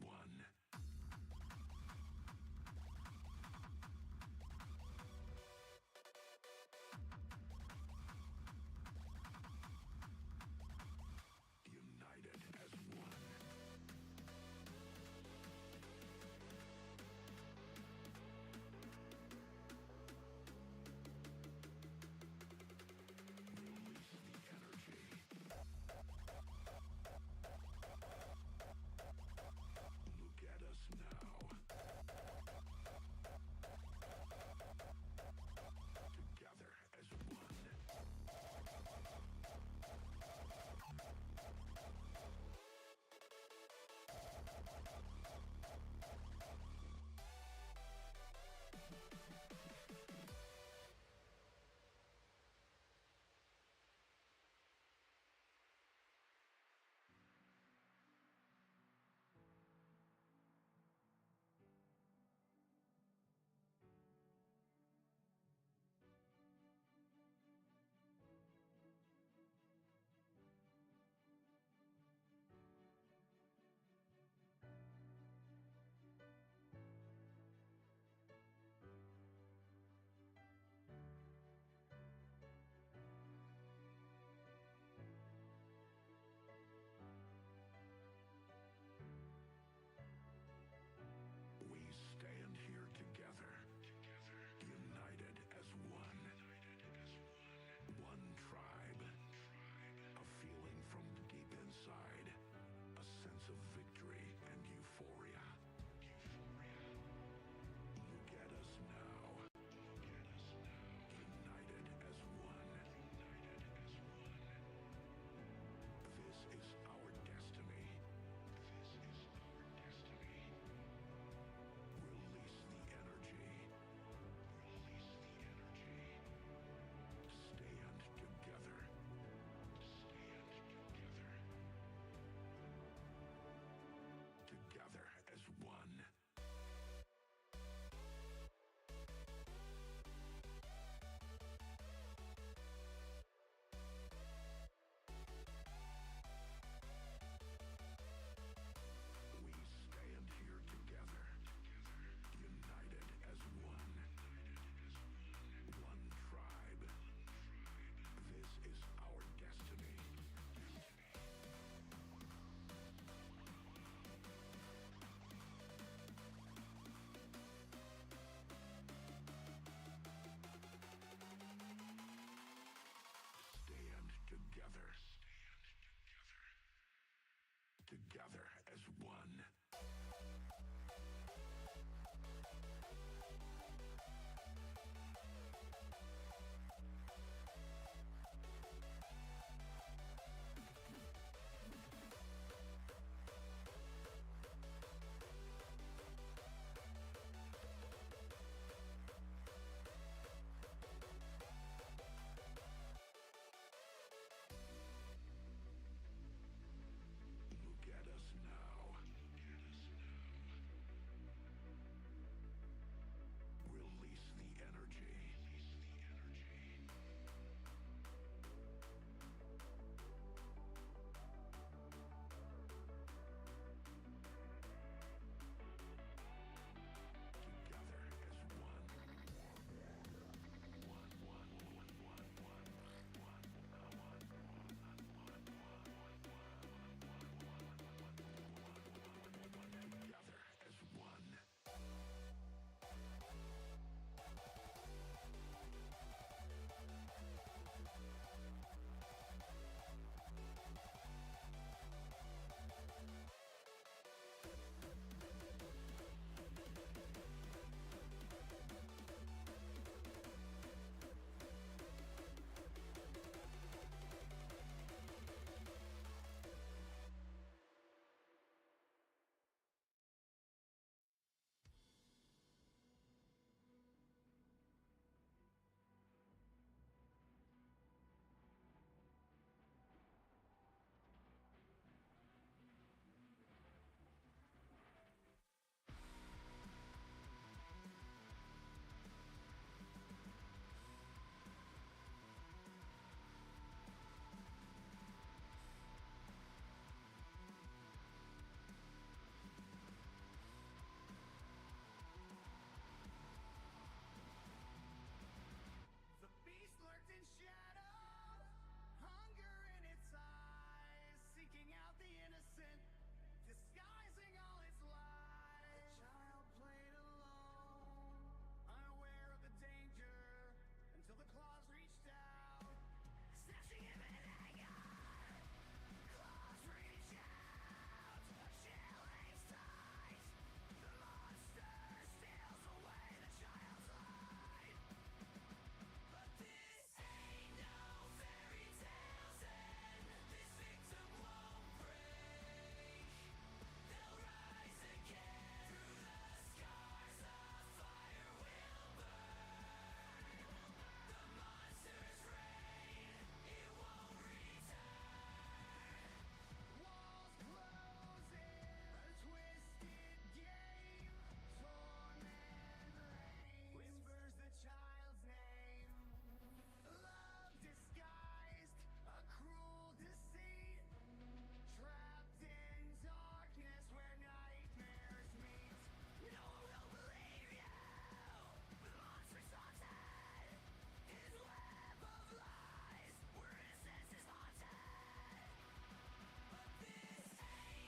one. United as one. Release the energy. Look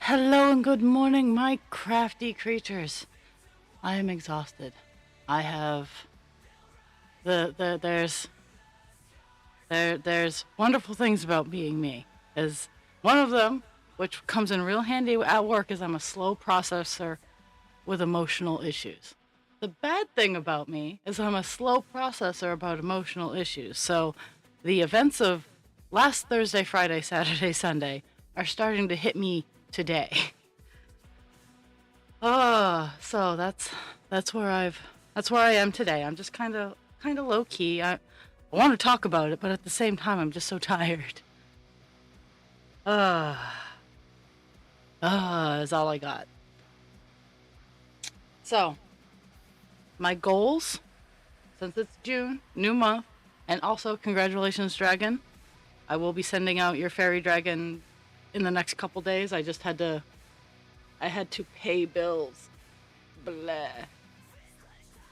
Hello and good morning, my crafty creatures. I am exhausted. I have the there's wonderful things about being me. Is one of them, which comes in real handy at work, is I'm a slow processor with emotional issues. The bad thing about me is I'm a slow processor about emotional issues. So the events of last Thursday, Friday, Saturday, Sunday are starting to hit me today. So that's where I am today. I'm just kind of low key. I want to talk about it, but at the same time, I'm just so tired. Uh, is all I got. So my goals, since it's June, new month, and also congratulations, Dragon. I will be sending out your fairy dragon in the next couple days. I had to pay bills. Blah.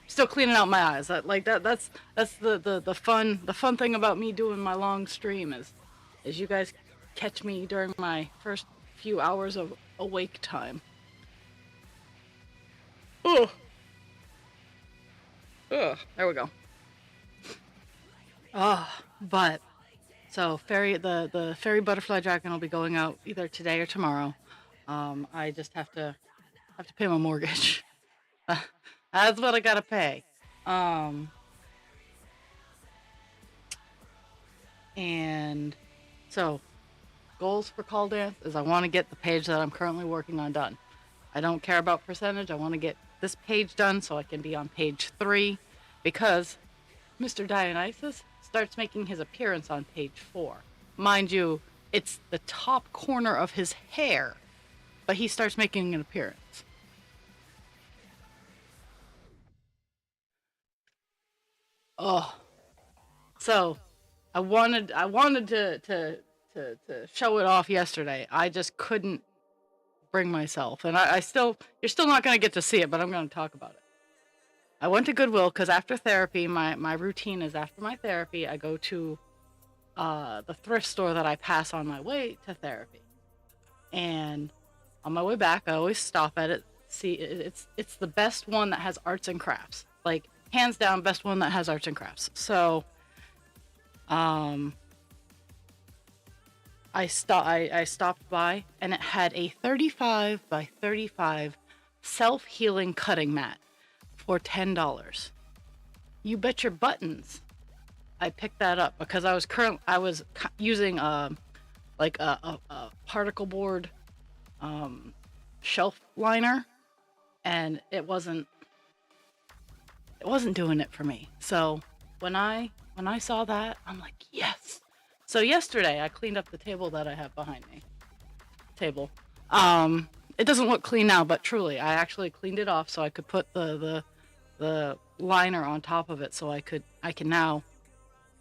Still cleaning out my eyes. That's the fun thing about me doing my long stream is you guys catch me during my first few hours of awake time. Ugh. Ugh. There we go. But so the fairy butterfly dragon will be going out either today or tomorrow. I just have to pay my mortgage. That's what I gotta pay. Um, and so goals for Call Dance is I want to get the page that I'm currently working on done. I don't care about percentage. I want to get this page done so I can be on page 3 because Mr. Dionysus starts making his appearance on page 4. Mind you, it's the top corner of his hair, but he starts making an appearance. Oh, so I wanted to show it off yesterday. I just couldn't bring myself, and I still you're still not gonna get to see it, but I'm gonna talk about it. I went to Goodwill because after therapy, my routine is after my therapy, I go to the thrift store that I pass on my way to therapy, and on my way back, I always stop at it. See, it's the best one that has arts and crafts, like hands down, best one that has arts and crafts. So, um, I stopped by and it had a 35 by 35 self healing cutting mat for $10. You bet your buttons. I picked that up because I was using like a particle board um, shelf liner, and it wasn't doing it for me. So when I saw that, I'm like, yes. So yesterday I cleaned up the table that I have behind me. Table. It doesn't look clean now, but truly, I actually cleaned it off so I could put the liner on top of it, so I can now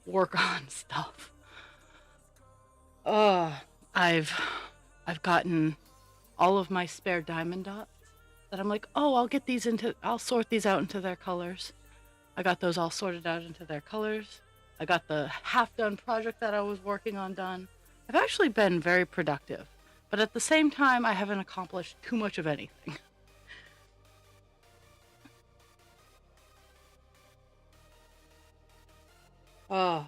work on stuff. Uh, I've I've gotten all of my spare diamond dots that I'm like, oh, I'll sort these out into their colors. I got those all sorted out into their colors. I got the half done project that I was working on done. I've actually been very productive, but at the same time, I haven't accomplished too much of anything. Oh,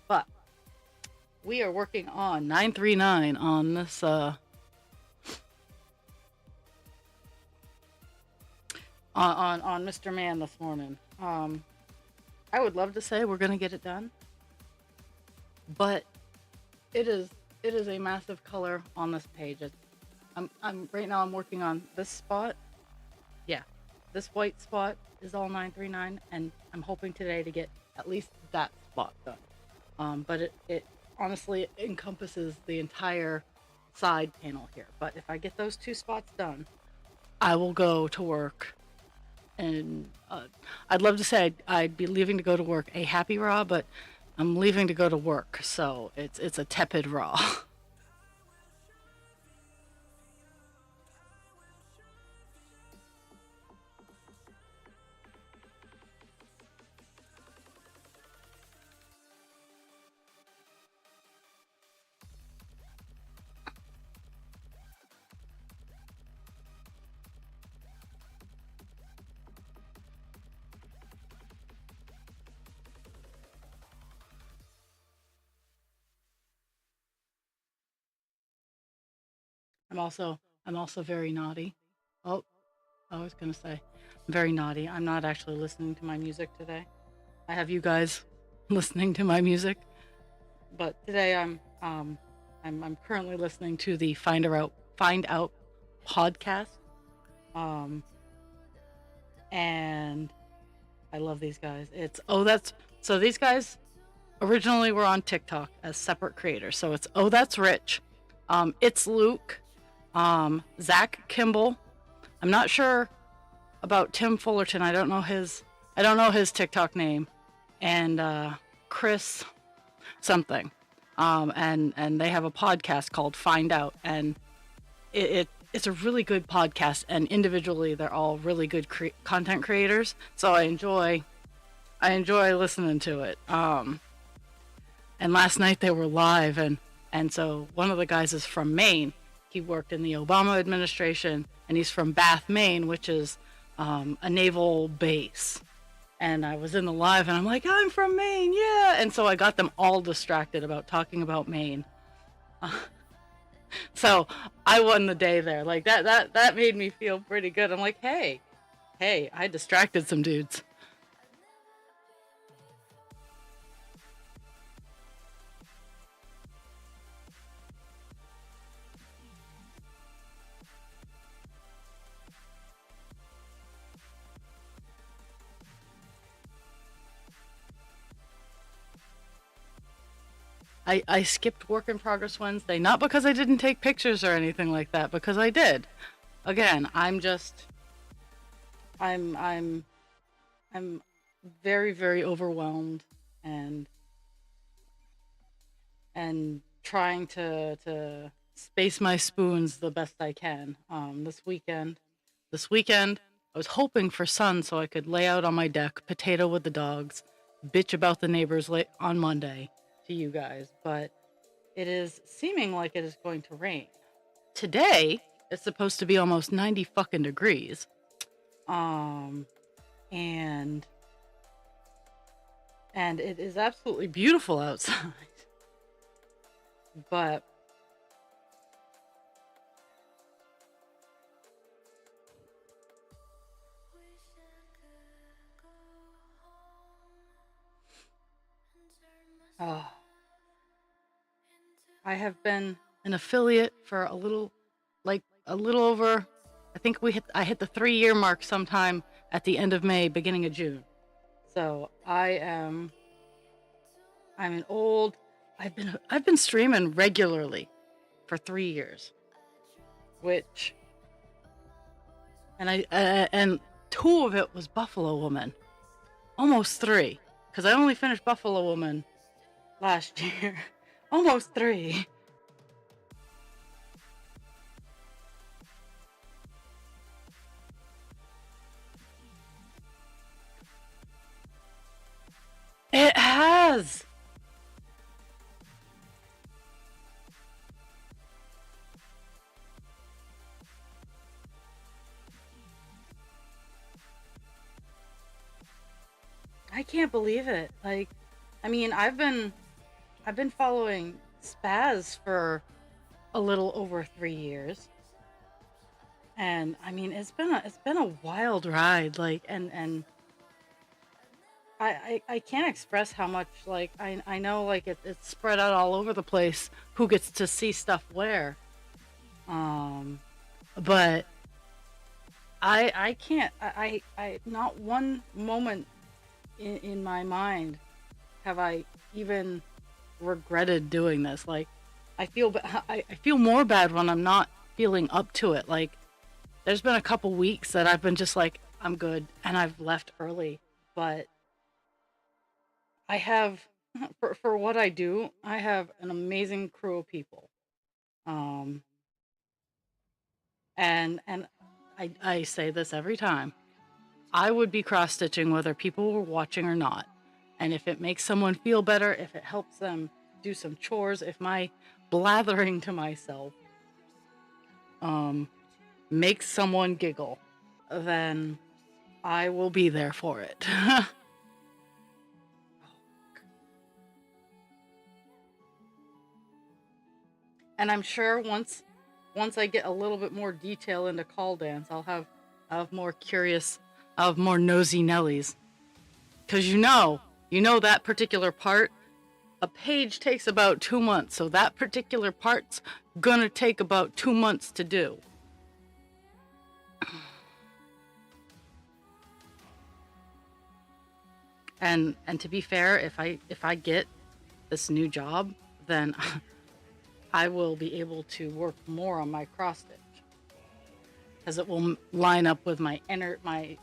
but we are working on 939 on this on Mr. Man this morning. I would love to say we're gonna get it done, but it is it is a massive color on this page. I'm right now I'm working on this spot. Yeah, this white spot is all 939, and I'm hoping today to get at least that spot done. But it honestly encompasses the entire side panel here. But if I get those two spots done, I will go to work. And I'd love to say I'd be leaving to go to work a happy raw, but I'm leaving to go to work, so it's a tepid raw. I'm also very naughty. Oh, I was gonna say, I'm very naughty. I'm not actually listening to my music today. I have you guys listening to my music, but today I'm currently listening to the Find Out podcast. Um, and I love these guys. It's oh that's so these guys originally were on TikTok as separate creators. So it's oh that's Rich, it's Luke, Zach Kimball. I'm not sure about Tim Fullerton. I don't know his TikTok name, and Chris something. And they have a podcast called Find Out, and it's a really good podcast. And individually, they're all really good content creators. So I enjoy listening to it. And last night they were live, and so one of the guys is from Maine. He worked in the Obama administration, and he's from Bath, Maine, which is a naval base. And I was in the live, and I'm like, I'm from Maine, yeah. And so I got them all distracted about talking about Maine. So I won the day there. Like that made me feel pretty good. I'm like, hey, I distracted some dudes. I skipped work in progress Wednesday, not because I didn't take pictures or anything like that, because I did. Again, I'm very, very overwhelmed, and trying to space my spoons the best I can. This weekend, I was hoping for sun so I could lay out on my deck, potato with the dogs, bitch about the neighbors on Monday to you guys, but it is seeming like it is going to rain. Today, it's supposed to be almost 90 fucking degrees. Um, and it is absolutely beautiful outside. But uh, I have been an affiliate for a little over. I hit the 3 year mark sometime at the end of May, beginning of June. So I'm an old. I've been streaming regularly for 3 years, which and two of it was Buffalo Woman, almost three, because I only finished Buffalo Woman last year, almost three. It has. I can't believe it. Like, I mean, I've been following Spaz for a little over 3 years, and I mean, it's been a wild ride. Like, and I can't express how much, like, I know, like, it's spread out all over the place who gets to see stuff where. Um, but I can't I not one moment in my mind have I even regretted doing this. Like, I feel more bad when I'm not feeling up to it. Like, there's been a couple weeks that I've been just like, I'm good, and I've left early. But I have, for what I do, I have an amazing crew of people. Um, and I say this every time. I would be cross stitching whether people were watching or not. And if it makes someone feel better, if it helps them do some chores, if my blathering to myself um, makes someone giggle, then I will be there for it. And I'm sure once once I get a little bit more detail into call dance, I'll have more curious, I'll have more nosy Nellies. Cause you know that particular part, a page takes about 2 months, so that particular part's gonna take about 2 months to do. And to be fair, if I get this new job, then I will be able to work more on my cross stitch because it will line up with my my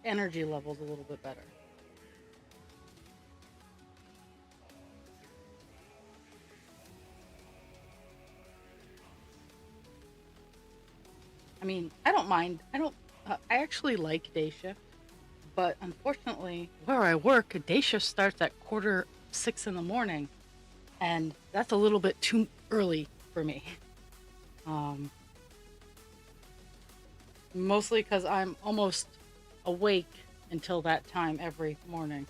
energy levels a little bit better. I mean, I don't mind. I actually like day shift, but unfortunately, where I work, day shift starts at 5:45 in the morning, and that's a little bit too early for me. Um, Mostly because I'm almost awake until that time every morning.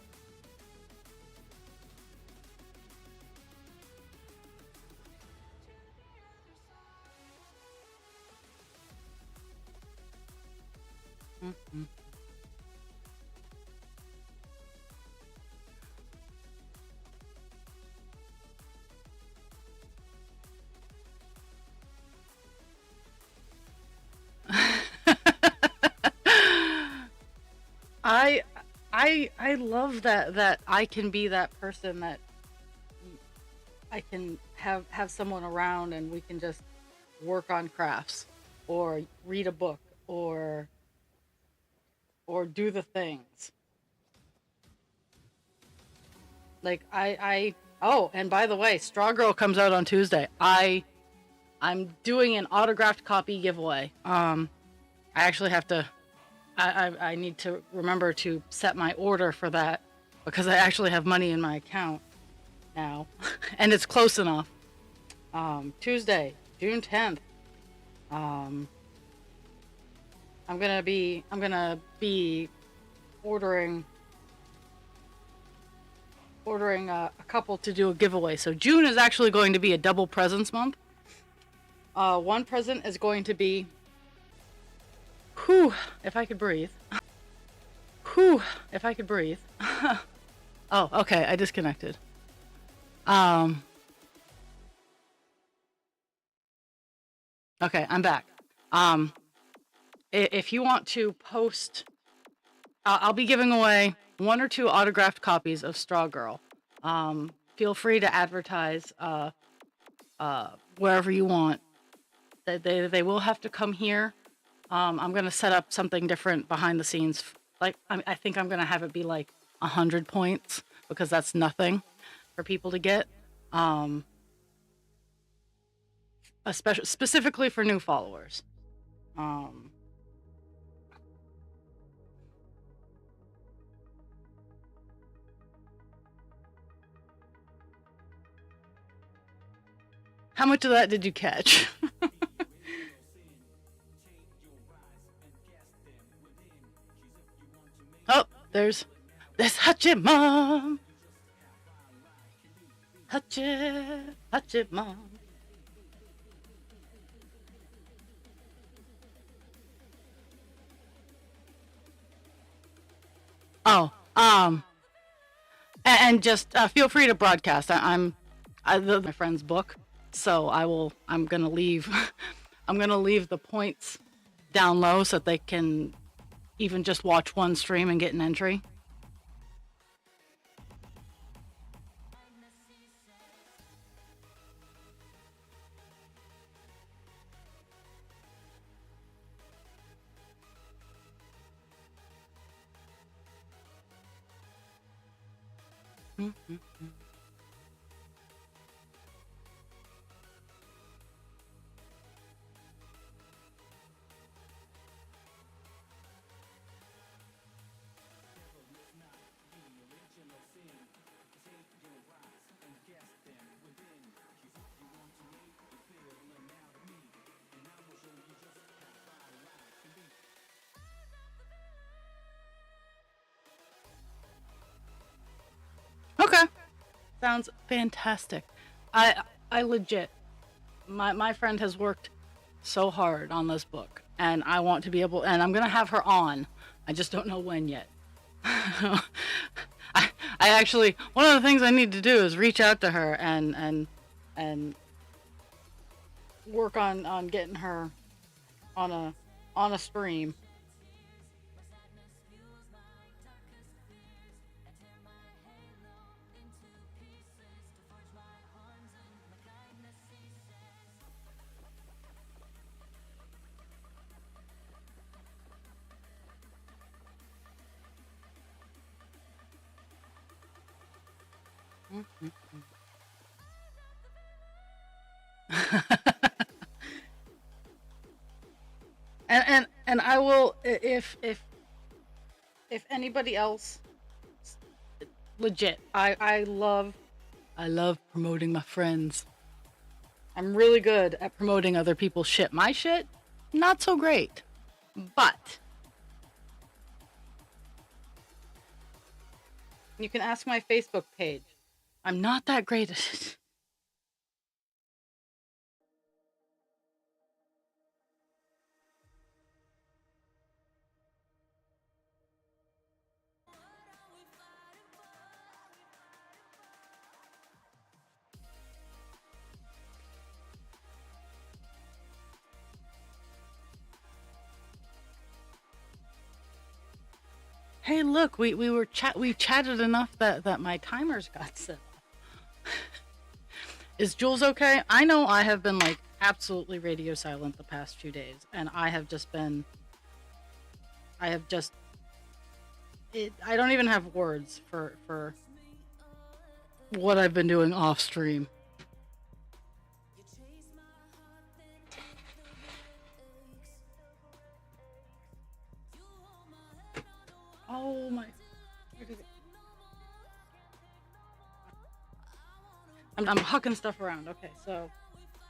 Mhm. I I love that I can be that person that I can have someone around and we can just work on crafts or read a book or do the things. Like I oh, and by the way, Straw Girl comes out on Tuesday. I'm doing an autographed copy giveaway. I actually have to I need to remember to set my order for that because I actually have money in my account now and it's close enough. Tuesday, June 10th. Um, I'm gonna be ordering a couple to do a giveaway. So June is actually going to be a double presents month. One present is going to be, whew, if I could breathe. Whew, if I could breathe. Oh, okay, I disconnected. Um, okay, I'm back. Um, if you want to post, I'll be giving away 1 or 2 autographed copies of Straw Girl. Feel free to advertise wherever you want. They will have to come here. I'm gonna set up something different behind the scenes. Like I think I'm gonna have it be like 100 points because that's nothing for people to get. Um, Especially specifically for new followers. Um, how much of that did you catch? Oh, there's Hutchie Mom. Hutchie Mom. Oh, and just feel free to broadcast. My friend's book, so I'm gonna leave. I'm gonna leave the points down low so that they can even just watch one stream and get an entry. Mhm. Okay, sounds fantastic. I legit. My friend has worked so hard on this book, and I want to be able, and I'm gonna have her on. I just don't know when yet. I actually, one of the things I need to do is reach out to her and work on getting her on a stream. And I will, if anybody else, legit, I love promoting my friends. I'm really good at promoting other people's shit. My shit, not so great. But you can ask my Facebook page. I'm not that great at it. Hey, look, we chatted enough that my timers got set. Is Jules okay? I know I have been like absolutely radio silent the past few days, and I have just I don't even have words for what I've been doing off stream. Oh my, where did it? I'm hucking stuff around. Okay, so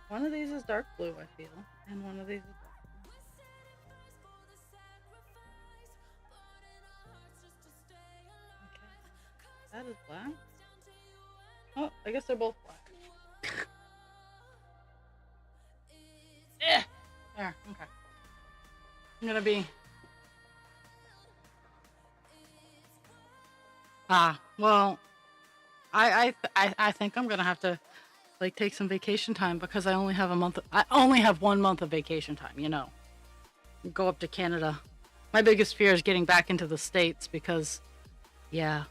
one of these is dark blue, I feel, and one of these is dark blue. Okay, that is black. Oh, I guess they're both black. Yeah, there. Okay, I'm gonna be. Well, I think I'm gonna have to like take some vacation time because I only have I only have 1 month of vacation time, you know. Go up to Canada. My biggest fear is getting back into the States because, yeah.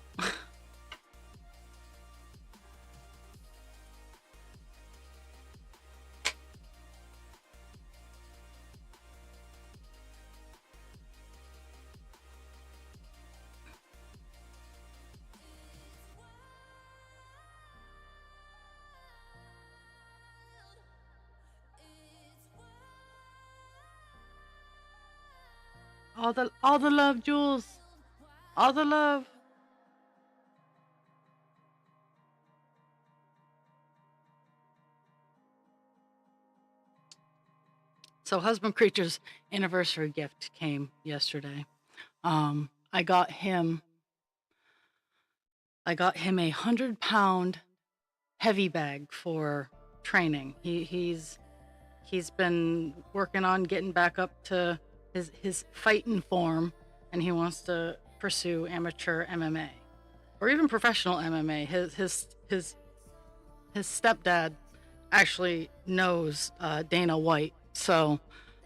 All the love, Jules. All the love. So husband creature's anniversary gift came yesterday. I got him a 100-pound heavy bag for training. He's been working on getting back up to his fighting form, and he wants to pursue amateur MMA or even professional MMA. His stepdad actually knows Dana White, so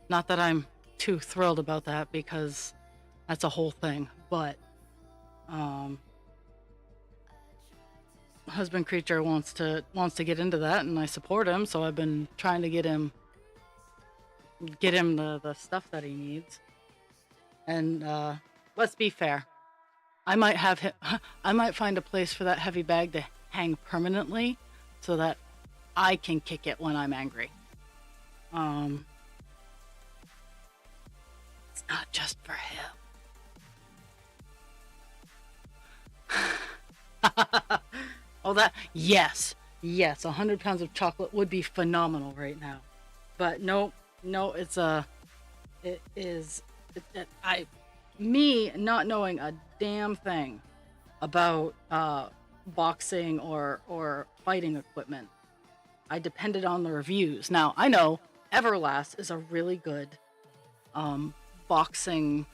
not that I'm too thrilled about that because that's a whole thing. But husband creature wants to get into that, and I support him. So I've been trying to get him the stuff that he needs. And let's be fair, I might find a place for that heavy bag to hang permanently so that I can kick it when I'm angry. It's not just for him. Oh, that, yes, 100 pounds of chocolate would be phenomenal right now. But no, me not knowing a damn thing about boxing or fighting equipment, I depended on the reviews. Now, I know Everlast is a really good boxing,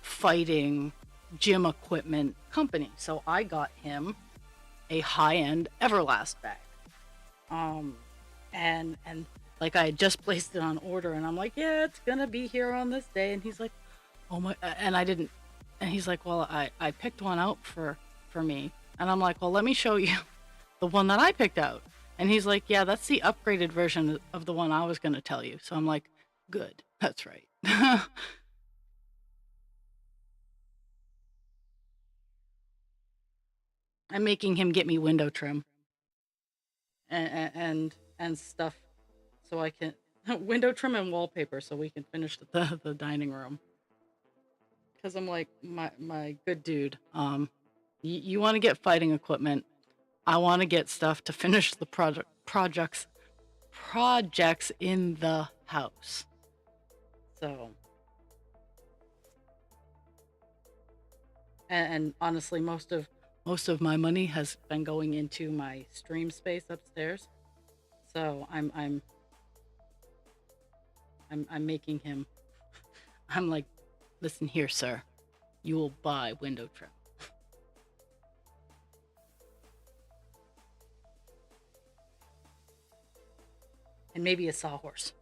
fighting, gym equipment company. So I got him a high-end Everlast bag. Um, and like I had just placed it on order, and I'm like, yeah, it's gonna be here on this day. And he's like, oh my, and I didn't, and he's like, well, I picked one out for me, and I'm like, well, let me show you the one that I picked out. And he's like, yeah, that's the upgraded version of the one I was gonna tell you. So I'm like, good, that's right. I'm making him get me window trim and stuff so I can window trim and wallpaper so we can finish the dining room. Because I'm like, my good dude, you want to get fighting equipment. I want to get stuff to finish the projects in the house. So, and honestly, most of my money has been going into my stream space upstairs. So I'm making him. I'm like, listen here, sir. You will buy window trim. And maybe a sawhorse.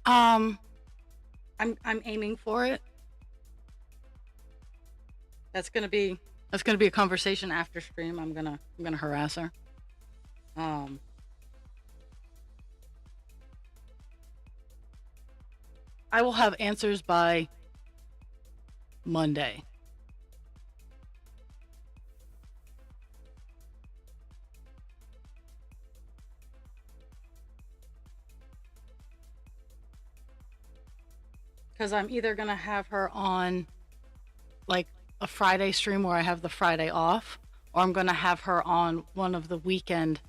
Um, I'm aiming for it. That's gonna be a conversation after stream. I'm gonna harass her. Um, I will have answers by Monday. Because I'm either gonna have her on like a Friday stream where I have the Friday off, or I'm gonna have her on one of the weekend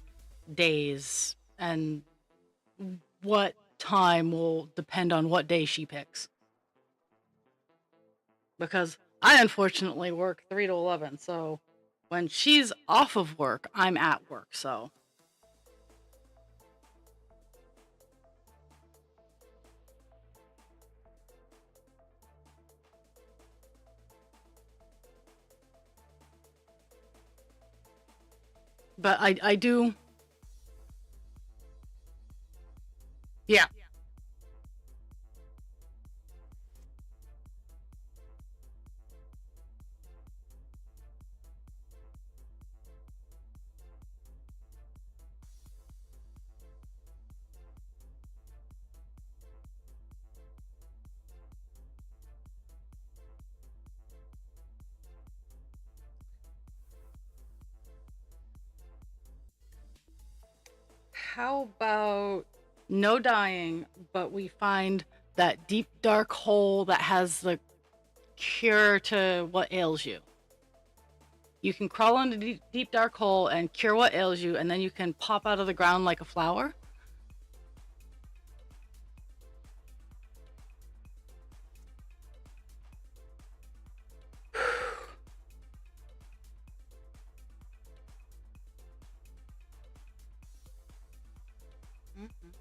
days, and what time will depend on what day she picks. Because I unfortunately work 3 to 11, so when she's off of work, I'm at work, so. But I do. Yeah. How about no dying, but we find that deep dark hole that has the cure to what ails you? You can crawl into deep dark hole and cure what ails you, and then you can pop out of the ground like a flower. Mhm.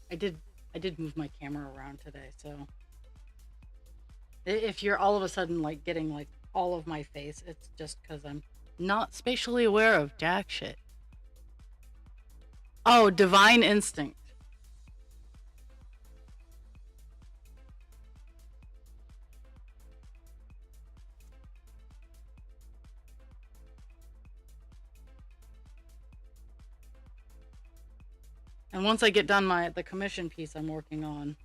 I did I did move my camera around today, so if you're all of a sudden like getting like all of my face, it's just because I'm not spatially aware of jack shit. Oh, divine instinct. And once I get done the commission piece I'm working on,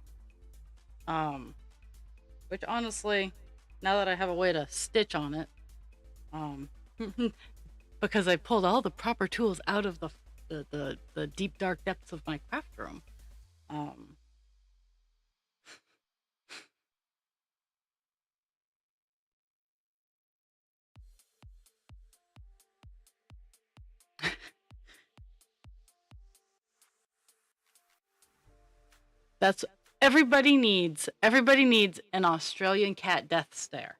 um, which honestly, now that I have a way to stitch on it, um, because I pulled all the proper tools out of the deep dark depths of my craft room. Um, that's everybody needs an Australian cat death stare,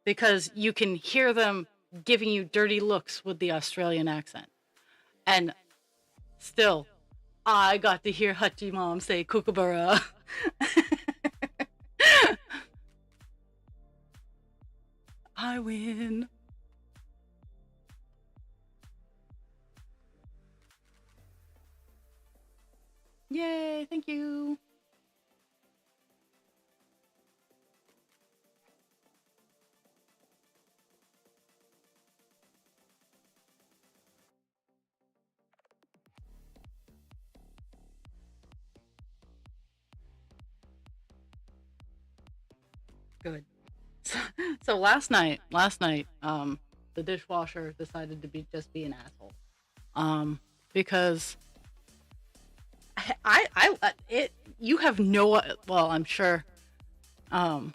because you can hear them giving you dirty looks with the Australian accent. And still, I got to hear Hutchie Mom say kookaburra. I win. Yay, thank you. Good. So last night, the dishwasher decided to be an asshole. Because it you have no, well, um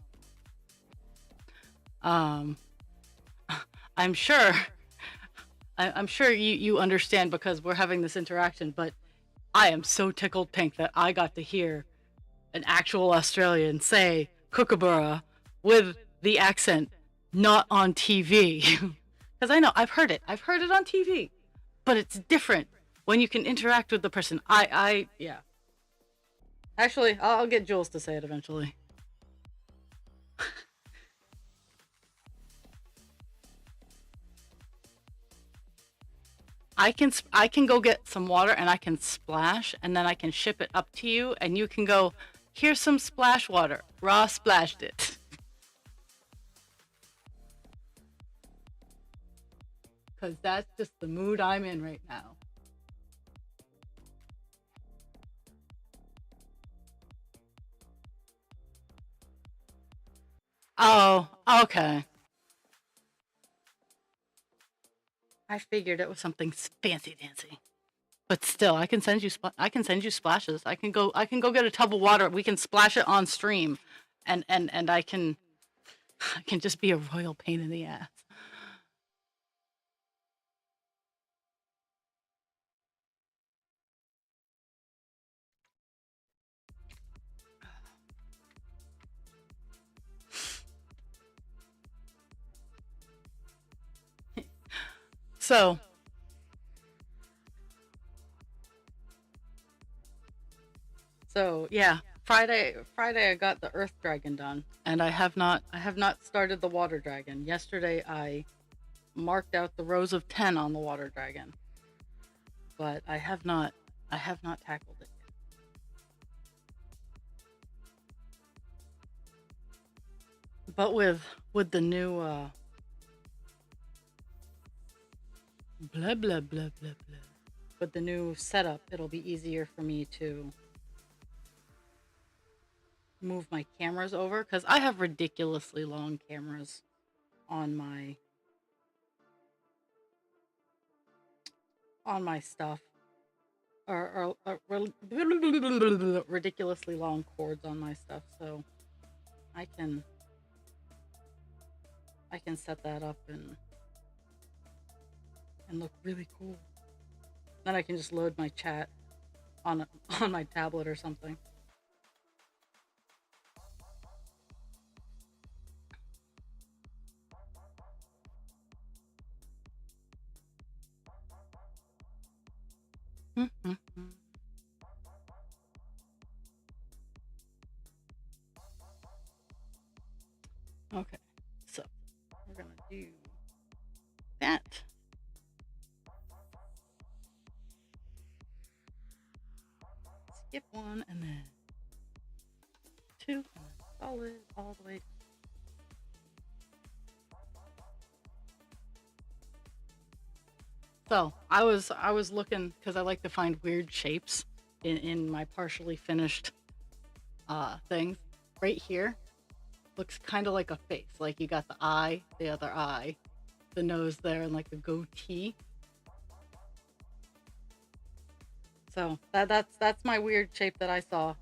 um I'm sure I'm sure you understand because we're having this interaction, but I am so tickled pink that I got to hear an actual Australian say kookaburra with the accent, not on TV. Because I know I've heard it on TV, but it's different when you can interact with the person. Yeah. Actually, I'll get Jules to say it eventually. I can go get some water and I can splash and then I can ship it up to you and you can go, here's some splash water. Raw splashed it. Cause that's just the mood I'm in right now. Oh, okay. I figured it was something fancy dancy. But still, I can send you splashes. I can go get a tub of water. We can splash it on stream, and I can just be a royal pain in the ass. So yeah, Friday I got the Earth Dragon done, and I have not started the Water Dragon. Yesterday I marked out the rows of 10 on the Water Dragon, but I have not tackled it yet. But with the new blah blah blah blah blah. With the new setup, it'll be easier for me to move my cameras over because I have ridiculously long cameras on my stuff, or ridiculously long cords on my stuff, so I can I can set that up and look really cool. Then I can just load my chat on on my tablet or something. Okay, so we're gonna do that. Skip one and then two, and then solid all the way. So I was looking because I like to find weird shapes in my partially finished things. Right here looks kind of like a face. Like you got the eye, the other eye, the nose there, and like a goatee. So that's my weird shape that I saw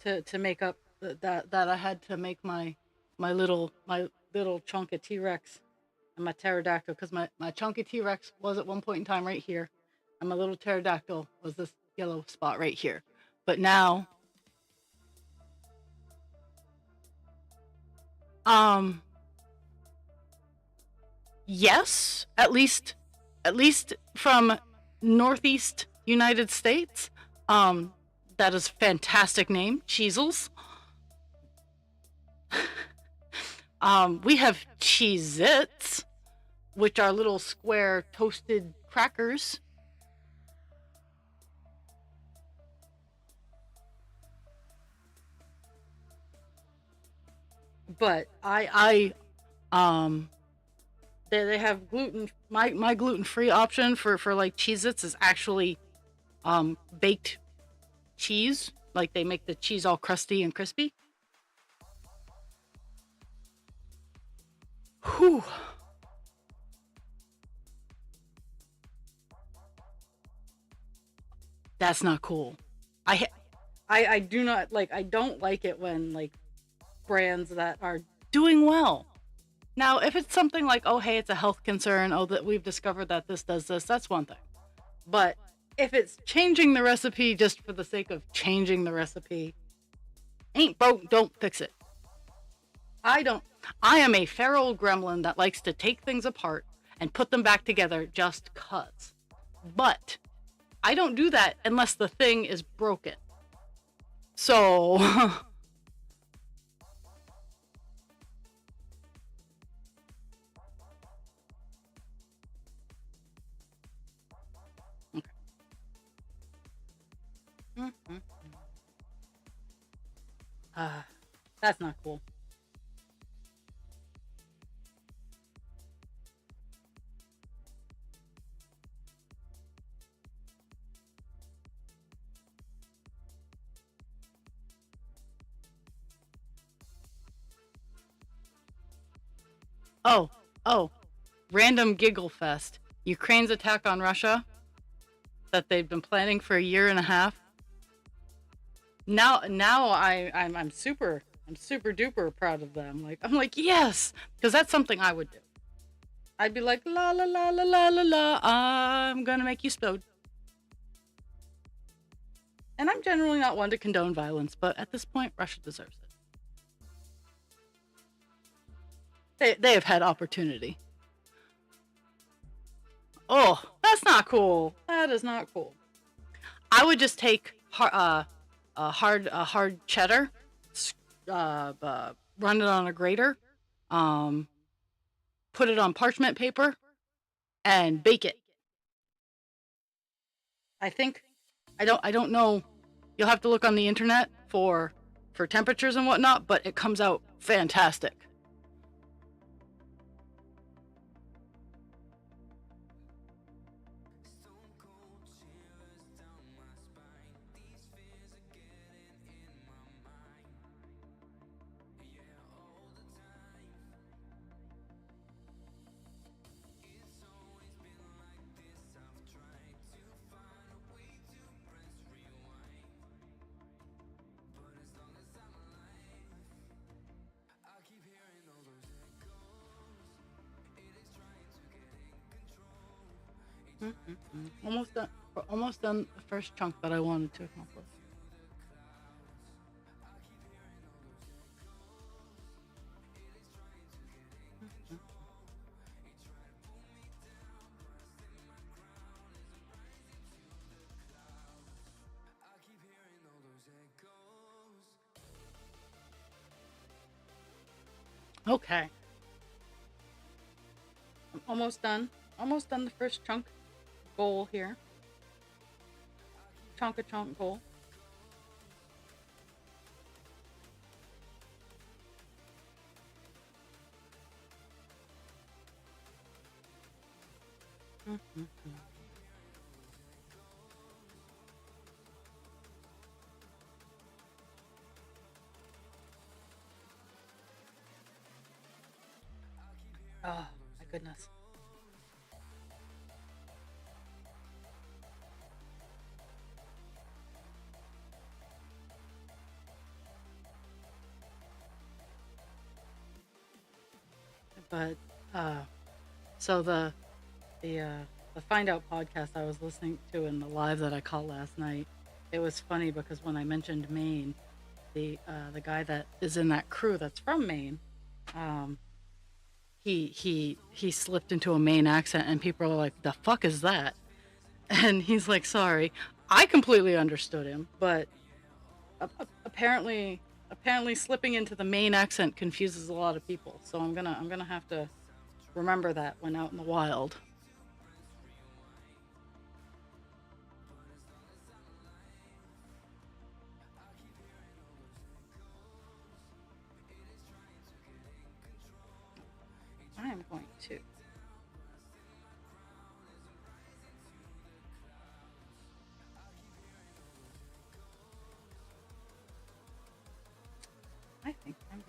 to make up that I had to make my little chunk of T-Rex and my pterodactyl, because my chunky T-Rex was at one point in time right here, and my little pterodactyl was this yellow spot right here. But now, um, yes, at least from Northeast United States. Um, that is a fantastic name, Cheezels. We have Cheez-Its, which are little square toasted crackers. But they have gluten. My gluten free option for like Cheez-Its is actually baked cheese. Like they make the cheese all crusty and crispy. Whew, that's not cool. I I do not like. I don't like it when like brands that are doing well. Now, if it's something like, oh, hey, it's a health concern, oh, that we've discovered that this does this, that's one thing. But if it's changing the recipe just for the sake of changing the recipe, ain't broke, don't fix it. I don't. I am a feral gremlin that likes to take things apart and put them back together just cuz. But I don't do that unless the thing is broken. So, uh, that's not cool. Oh, oh, random giggle fest. Ukraine's attack on Russia that they've been planning for a year and a half. Now I'm super duper proud of them. Like I'm like yes, because that's something I would do. I'd be like la la la la la la la. I'm gonna make you explode. And I'm generally not one to condone violence, but at this point, Russia deserves it. They have had opportunity. Oh, that's not cool. That is not cool. I would just take hard cheddar, run it on a grater, um, put it on parchment paper, and bake it. I think I don't know. You'll have to look on the internet for temperatures and whatnot, but it comes out fantastic. Almost done. Almost done the first chunk that I wanted to accomplish. Okay, I'm almost done. Almost done the first chunk goal here. Chonka chunk goal. Oh, my goodness. But so the uh the Find Out podcast I was listening to in the live that I caught last night, it was funny because when I mentioned Maine, the guy that is in that crew that's from Maine, um, he slipped into a Maine accent, and people are like, "The fuck is that?" And he's like, "Sorry." I completely understood him, but apparently slipping into the Maine accent confuses a lot of people. So I'm gonna have to remember that when out in the wild. I am going to. I think I'm gonna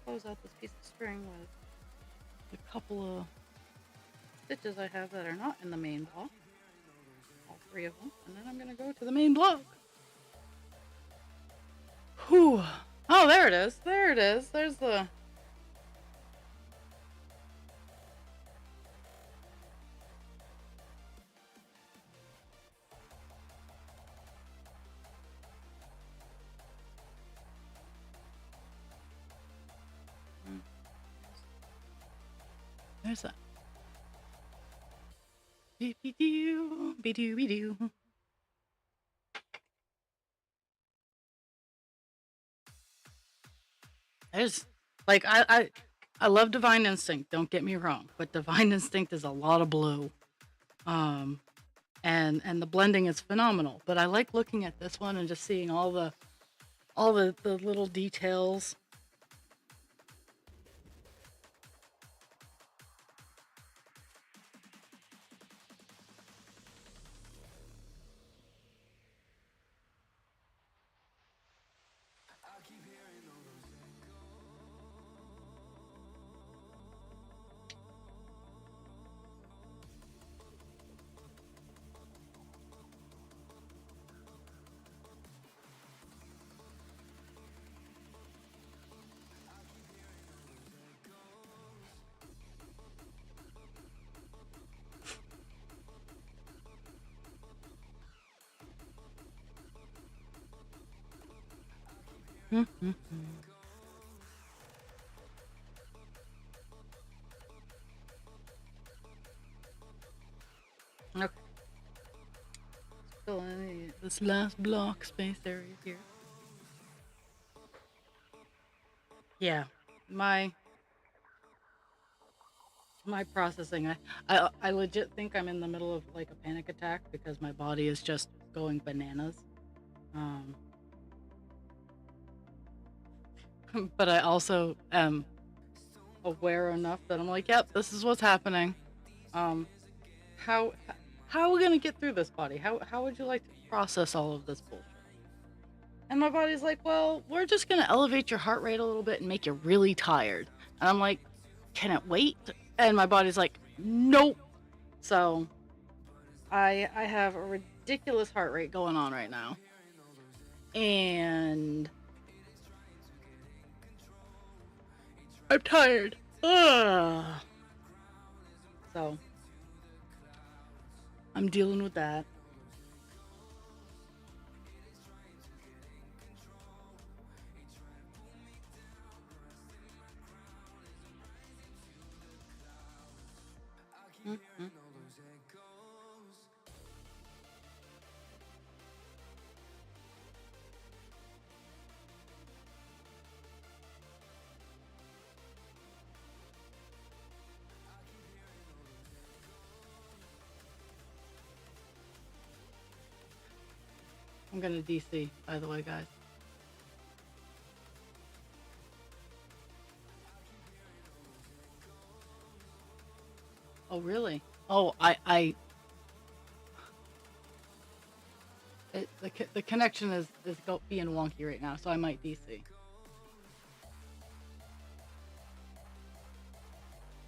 close out this piece of string with a couple of stitches I have that are not in the main block. All three of them. And then I'm gonna go to the main block. Whew. Oh, there it is. There it is. There's the... There's that. Be-be-doo, be-doo, be-doo. There's like I love Divine Instinct, don't get me wrong, but Divine Instinct is a lot of blue. Um and the blending is phenomenal, but I like looking at this one and just seeing all the little details. Mm-hmm. Okay. Fill in this last block space area here. Yeah. My my processing. I legit think I'm in the middle of like a panic attack because my body is just going bananas. Um but I also am aware enough that I'm like, yep, this is what's happening. Um how how are we gonna get through this, body? How would you like to process all of this bullshit? And my body's like, well, we're just gonna elevate your heart rate a little bit and make you really tired. And I'm like, can it wait? And my body's like, nope. So I have a ridiculous heart rate going on right now. And I'm tired. Ugh. So I'm dealing with that. Mm-hmm. I'm gonna DC, by the way, guys. Oh, really? Oh, the connection is being wonky right now, so I might DC.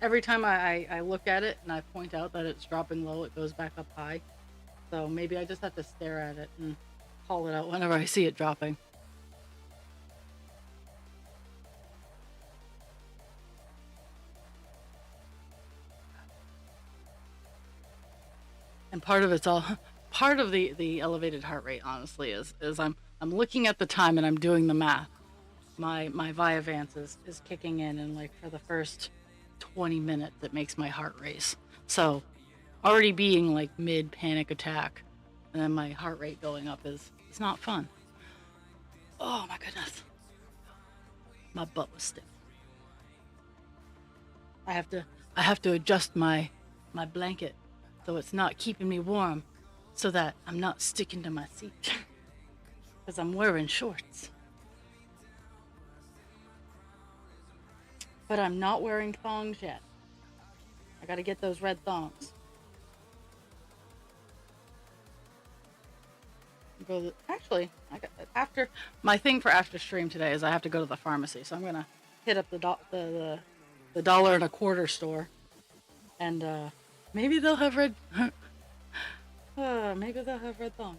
Every time I look at it and I point out that it's dropping low, it goes back up high. So maybe I just have to stare at it and call it out whenever I see it dropping. And part of it's all part of the elevated heart rate, honestly, is I'm looking at the time and I'm doing the math. My Vyvanse is kicking in, and like for the first 20 minutes it makes my heart race. So already being like mid panic attack and then my heart rate going up is it's not fun. Oh my goodness. My butt was stiff. I have to I have to adjust my blanket so it's not keeping me warm so that I'm not sticking to my seat because I'm wearing shorts. But I'm not wearing thongs yet. I got to get those red thongs. Actually, after my thing for after stream today is I have to go to the pharmacy, so I'm gonna hit up the dollar and a quarter store, and maybe they'll have red. Maybe they'll have red thongs.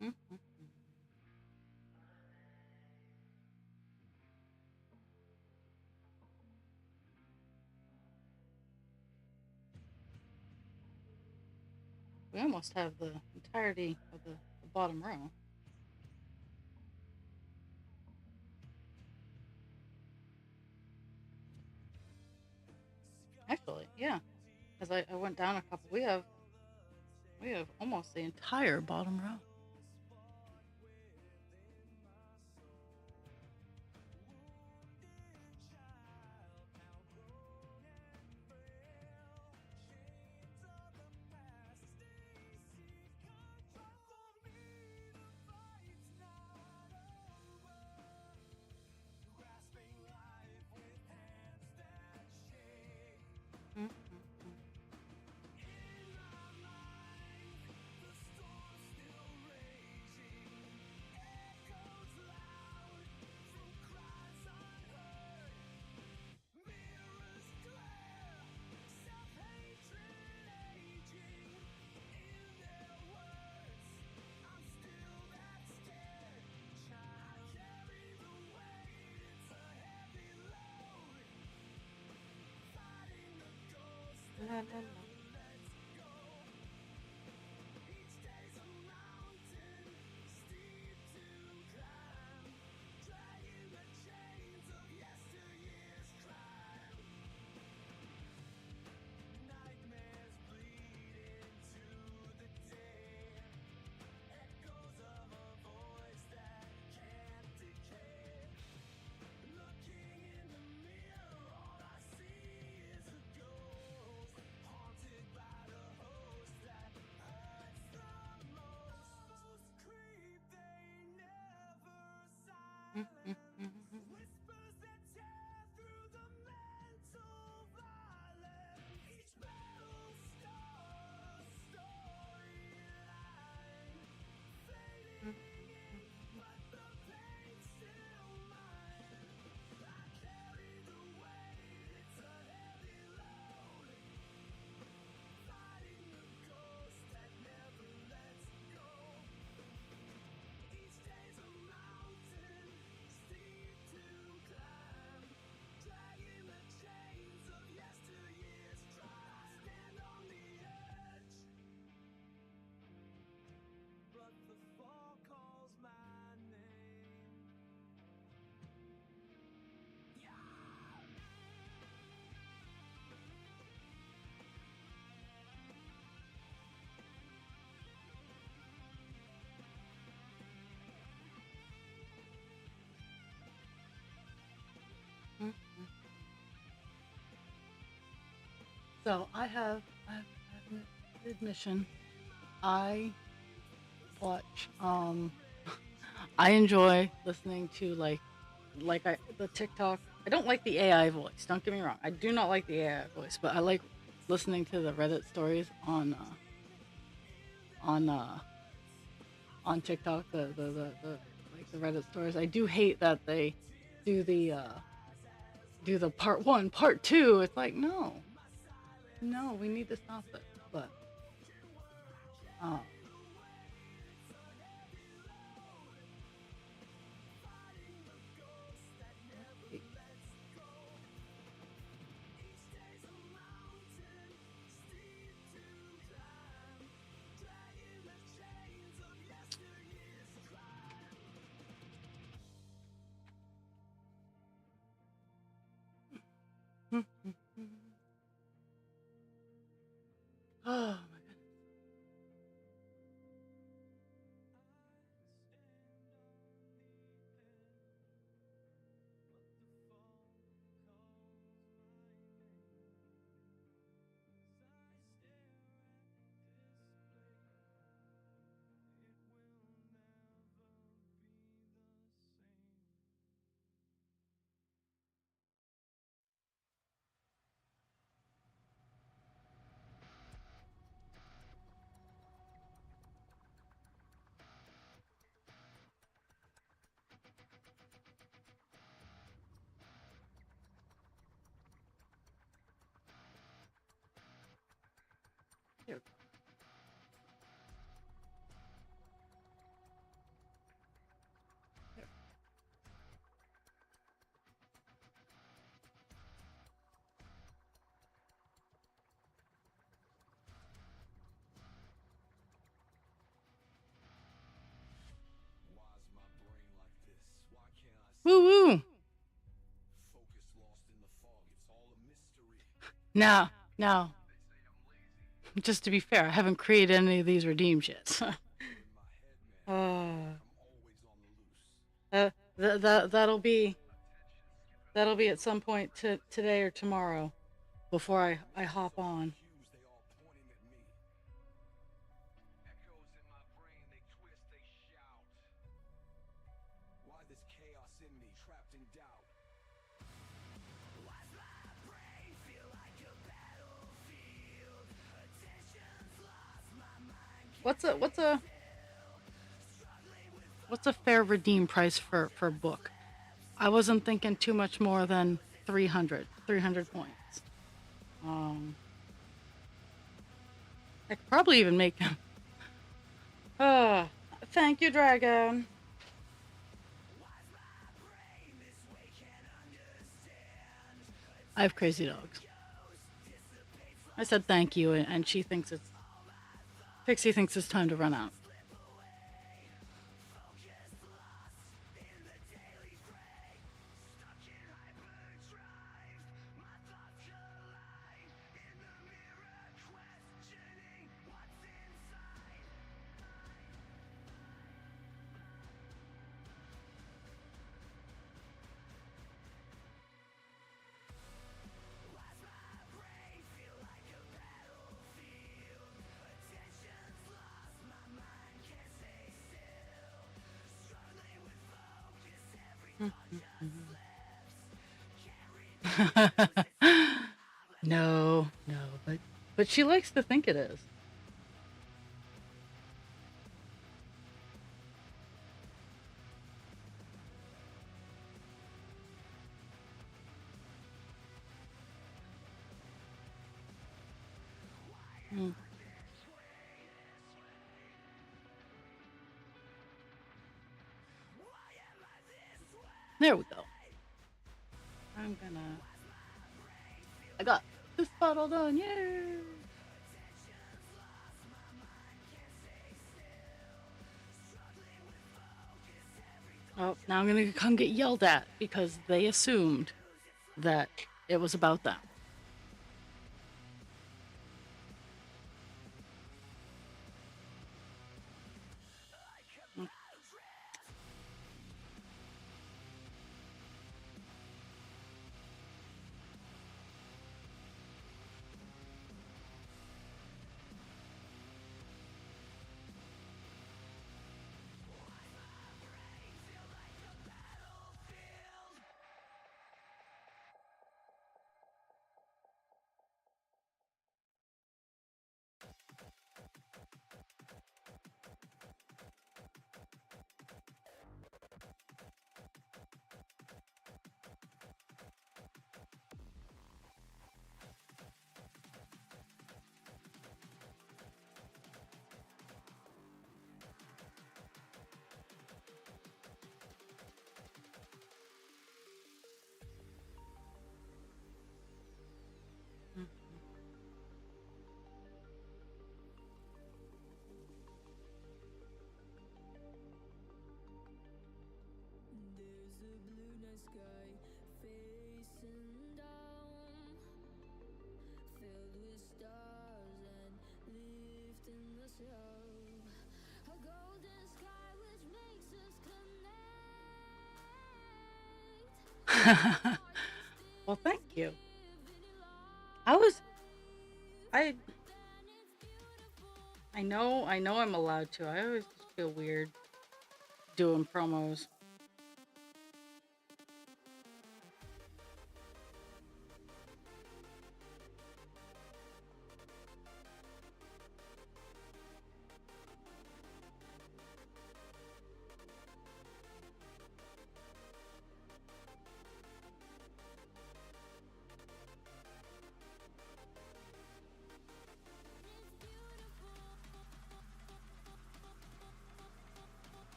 Mm-hmm. We almost have the entirety of the bottom row. Actually, yeah, because I went down a couple. We have almost the entire bottom row. Mm-hmm. La, la, la. So I have an admission. I watch. I enjoy listening to the TikTok. I don't like the AI voice. Don't get me wrong. I do not like the AI voice, but I like listening to the Reddit stories on on TikTok. The like the Reddit stories. I do hate that they do the part one, part two. It's like no, we need to stop this. But uh, oh my god. Here, here. Why's my brain like this? Why can't I Woo see? woo. Focus lost in the fog. It's all a mystery. Now, just to be fair, I haven't created any of these redeems yet. You're in my head, man. uh, I'm always on the loose. that'll be at some point today or tomorrow before I Missing hop so many on. cues, they all pointing at me. Echoes in my brain, they twist, they shout. Why this chaos in me, trapped in doubt? Why's my brain feel like a battlefield? Attention's lost, my mind What's can't a what's a struggling with what's a fair redeem price for a book? I wasn't thinking too much more than 300 points. Um, I could probably even make. Uh, thank you, Dragon. I have crazy dogs. I said thank you, and she thinks it's Pixie thinks it's time to run out. No, but she likes to think it is. Mm. There we go. I'm gonna. I got this bottle done. Yay! Oh, now I'm gonna come get yelled at because they assumed that it was about them. Mm. Well, thank you. I was I I know I'm allowed to. I always just feel weird doing promos.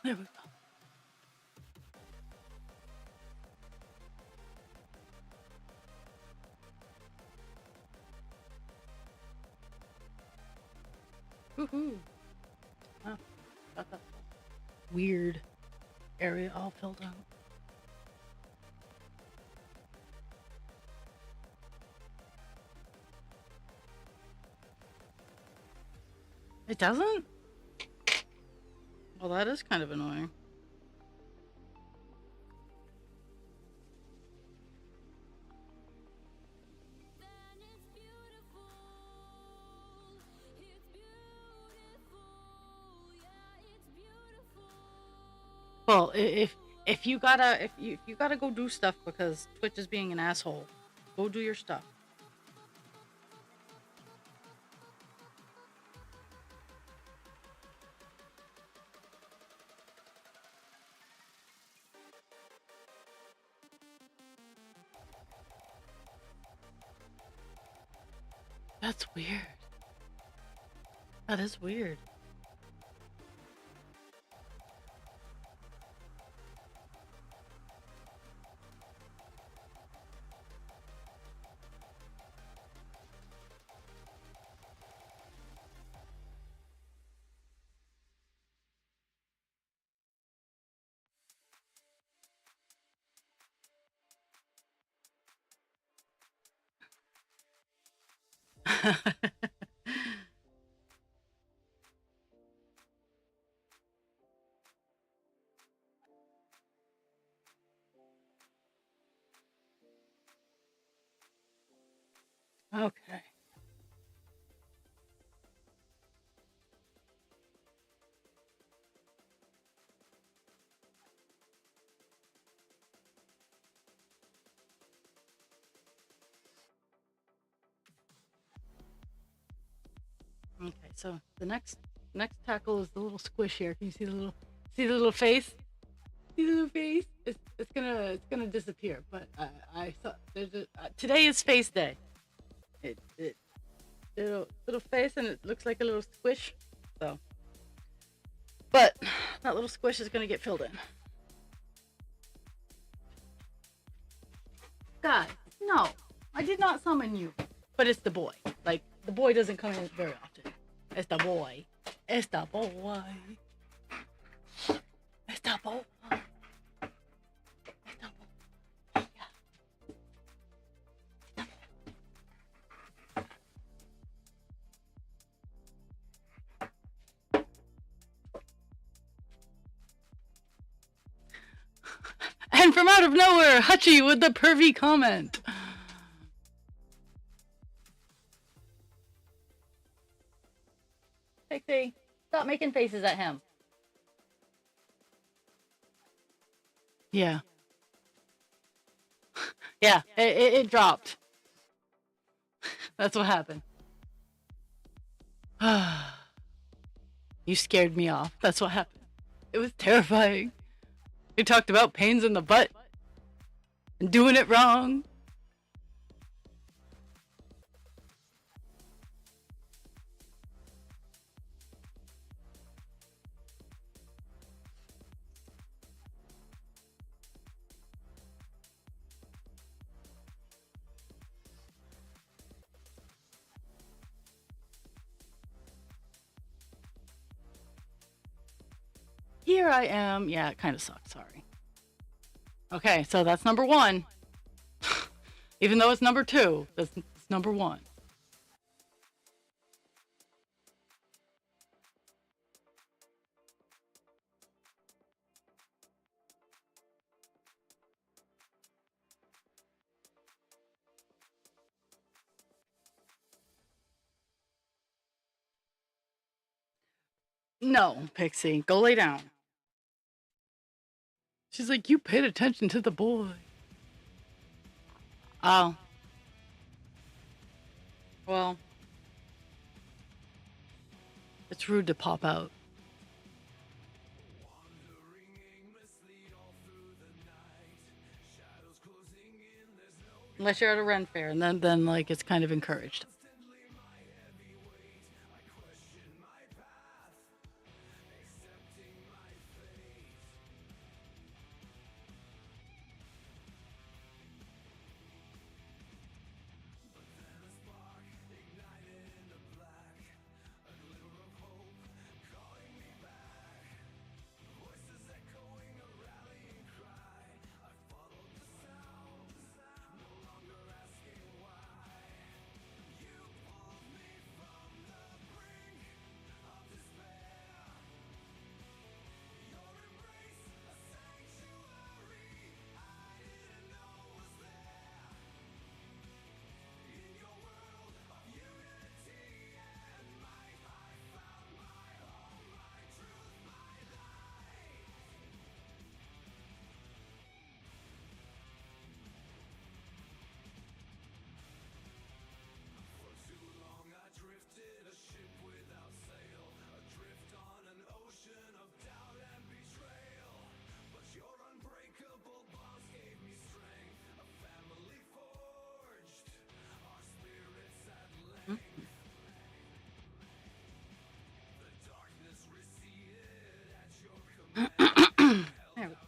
There we go. Woohoo! Oh, got that weird area all filled out. It doesn't? Well, that is kind of annoying. Well, if you gotta if you gotta go do stuff because Twitch is being an asshole, go do your stuff. That's weird. That is weird. Okay. Okay, so the next tackle is the little squish here. Can you see the little face? See the little face? It's gonna disappear. But I thought today is face day. It little face and it looks like a little squish. So, but that little squish is gonna get filled in. Guys, no, I did not summon you. But it's the boy. Like the boy doesn't come in very often. It's the boy. It's the boy. It's the boy. It's the boy. Yeah. And from out of nowhere, Hutchie with the pervy comment. Pixie, stop making faces at him. Yeah. Yeah, it dropped. That's what happened. You scared me off. That's what happened. It was terrifying. We talked about pains in the butt and doing it wrong. Here I am. Yeah, it kind of sucks. Sorry. Okay, so that's number one. Even though it's number two, it's number one. No, Pixie, go lay down. She's like, you paid attention to the boy. Oh. Well, it's rude to pop out. Unless you're at a Ren fair, and then like it's kind of encouraged. There we go.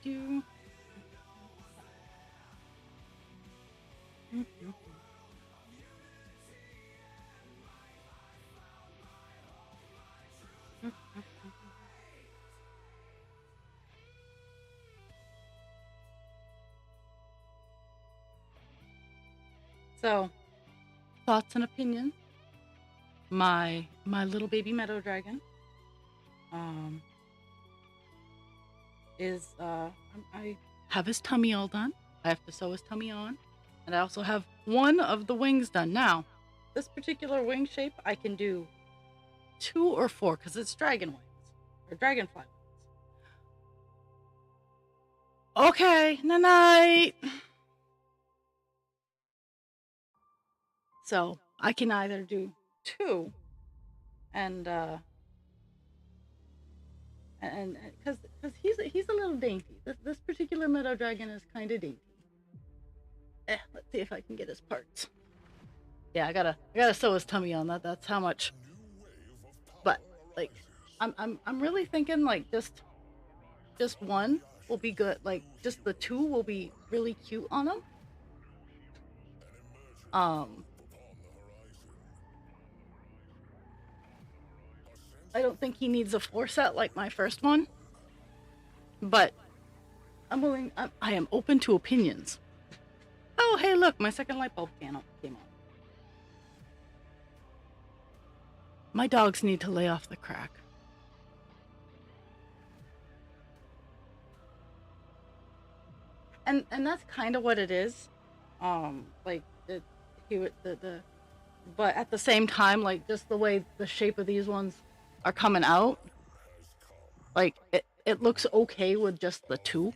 Do. So, thoughts and opinions. My little baby meadow dragon um is I have his tummy all done. I have to sew his tummy on, and I also have one of the wings done. Now, this particular wing shape I can do 2 or 4 because it's dragon wings or dragonfly wings. Okay, night night. So I can either do 2 and because he's a little dainty. This particular meadow dragon is kind of dainty. Let's see if I can get his parts. Yeah, I gotta sew his tummy on that. That's how much. But like, I'm really thinking like just one will be good. Like just the 2 will be really cute on him. Um, don't think he needs a 4 set like my first one, but I am open to opinions. Oh, hey, look, my second light bulb came on. My dogs need to lay off the crack. And that's kind of what it is. Like he would but at the same time, like just the way the shape of these ones are coming out, like it looks okay with just the two.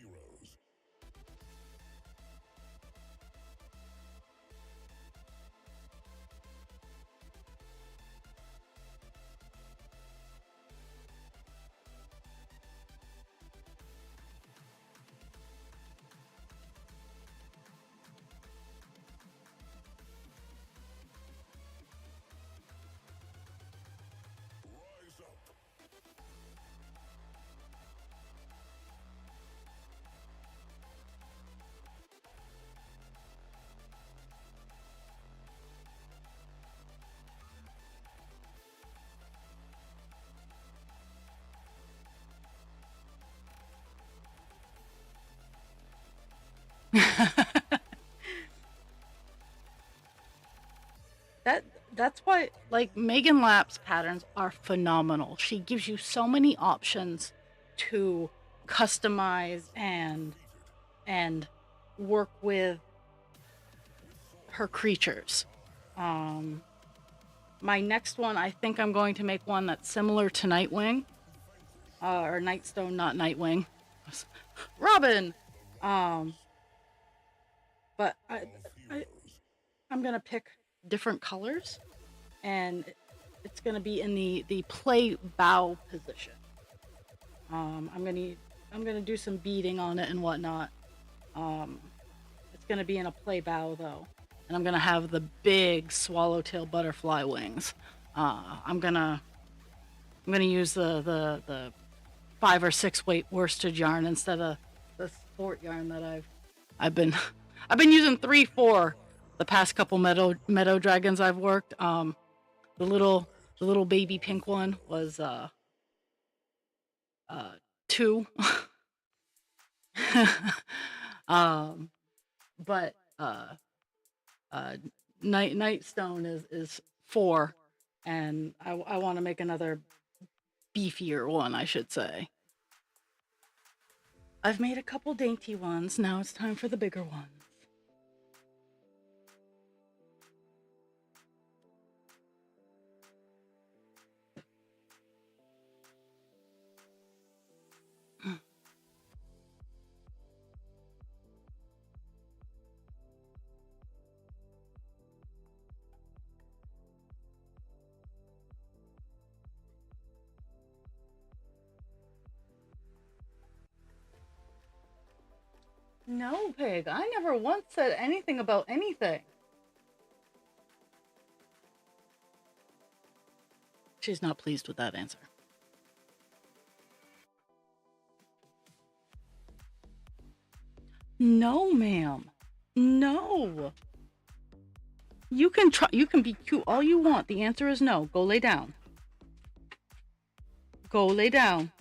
that that's why like Megan Lap's patterns are phenomenal. She gives you so many options to customize and work with her creatures. Um, my next one, I think I'm going to make one that's similar to Nightwing, or Nightstone, not Nightwing. Robin. Um, but I I'm gonna pick different colors, and it's gonna be in the play bow position. I'm gonna do some beading on it and whatnot. Um, it's gonna be in a play bow though, and I'm gonna have the big swallowtail butterfly wings. I'm gonna use the 5 or 6 weight worsted yarn instead of the sport yarn that I've been I've been using 3-4 the past couple meadow dragons I've worked. The little baby pink one was uh 2. um but uh Nightstone is 4, and I want to make another beefier one, I should say. I've made a couple dainty ones. Now it's time for the bigger ones. No, Pig, I never once said anything about anything. She's not pleased with that answer. No, ma'am. No. You can try. You can be cute all you want. The answer is no. Go lay down. Go lay down.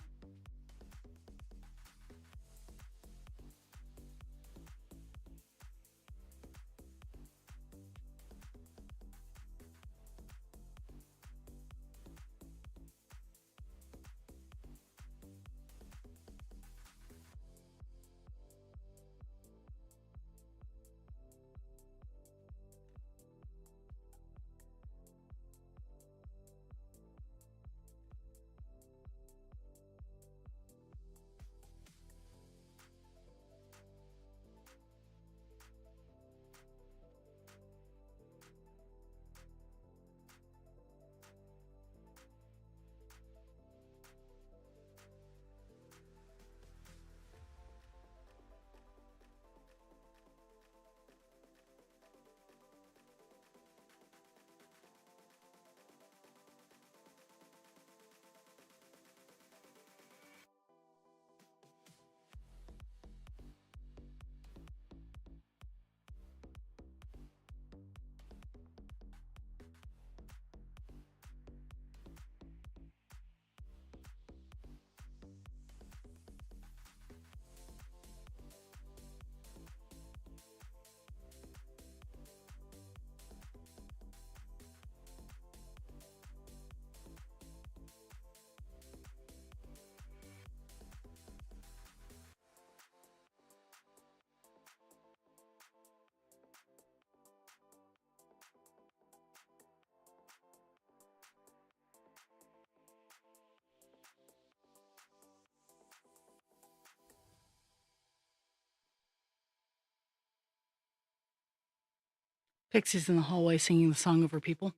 Pixie's in the hallway singing the song over people.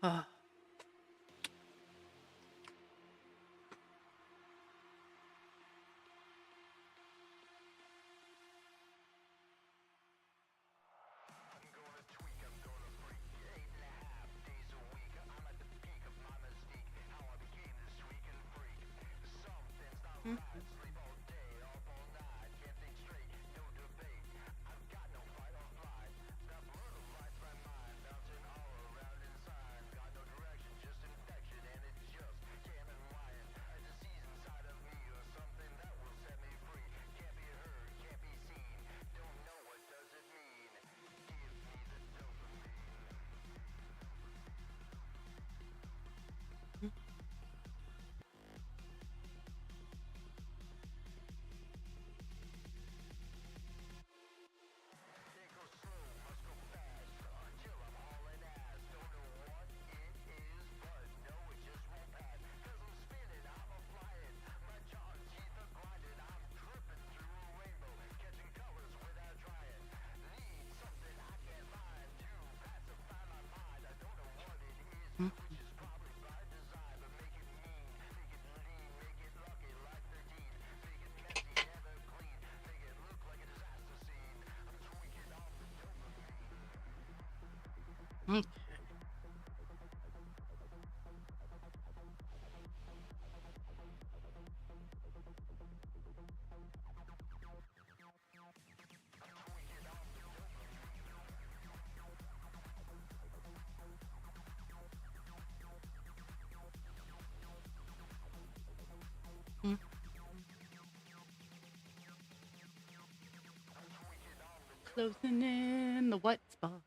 Uh, okay. Closing in the white spots.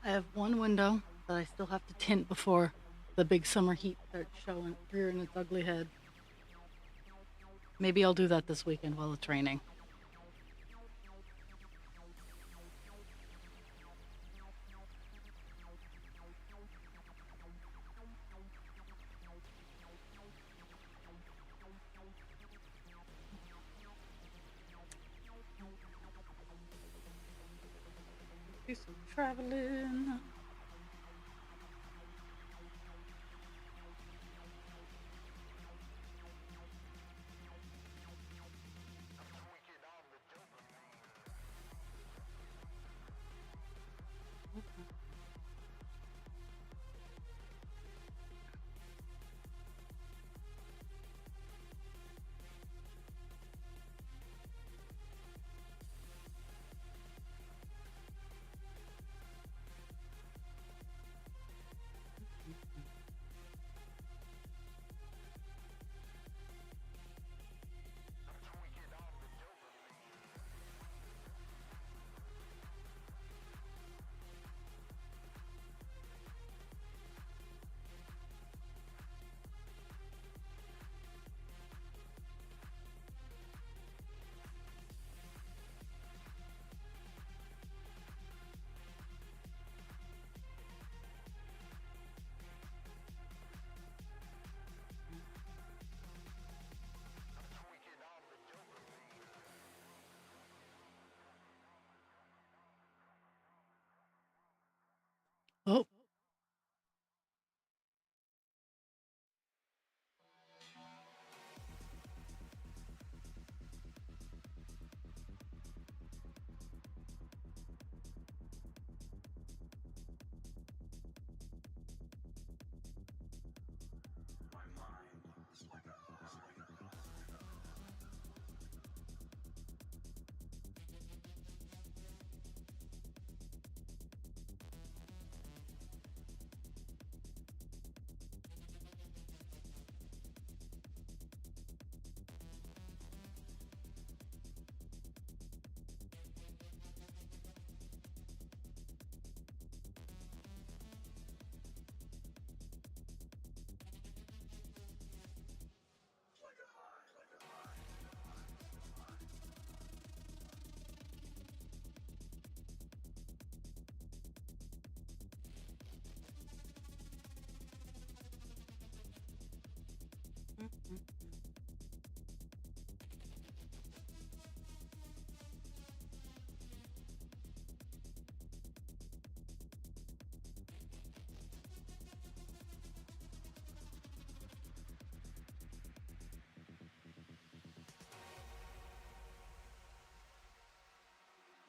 I have one window that I still have to tint before the big summer heat starts showing rearing its ugly head. Maybe I'll do that this weekend while it's raining. Do some traveling. Oh,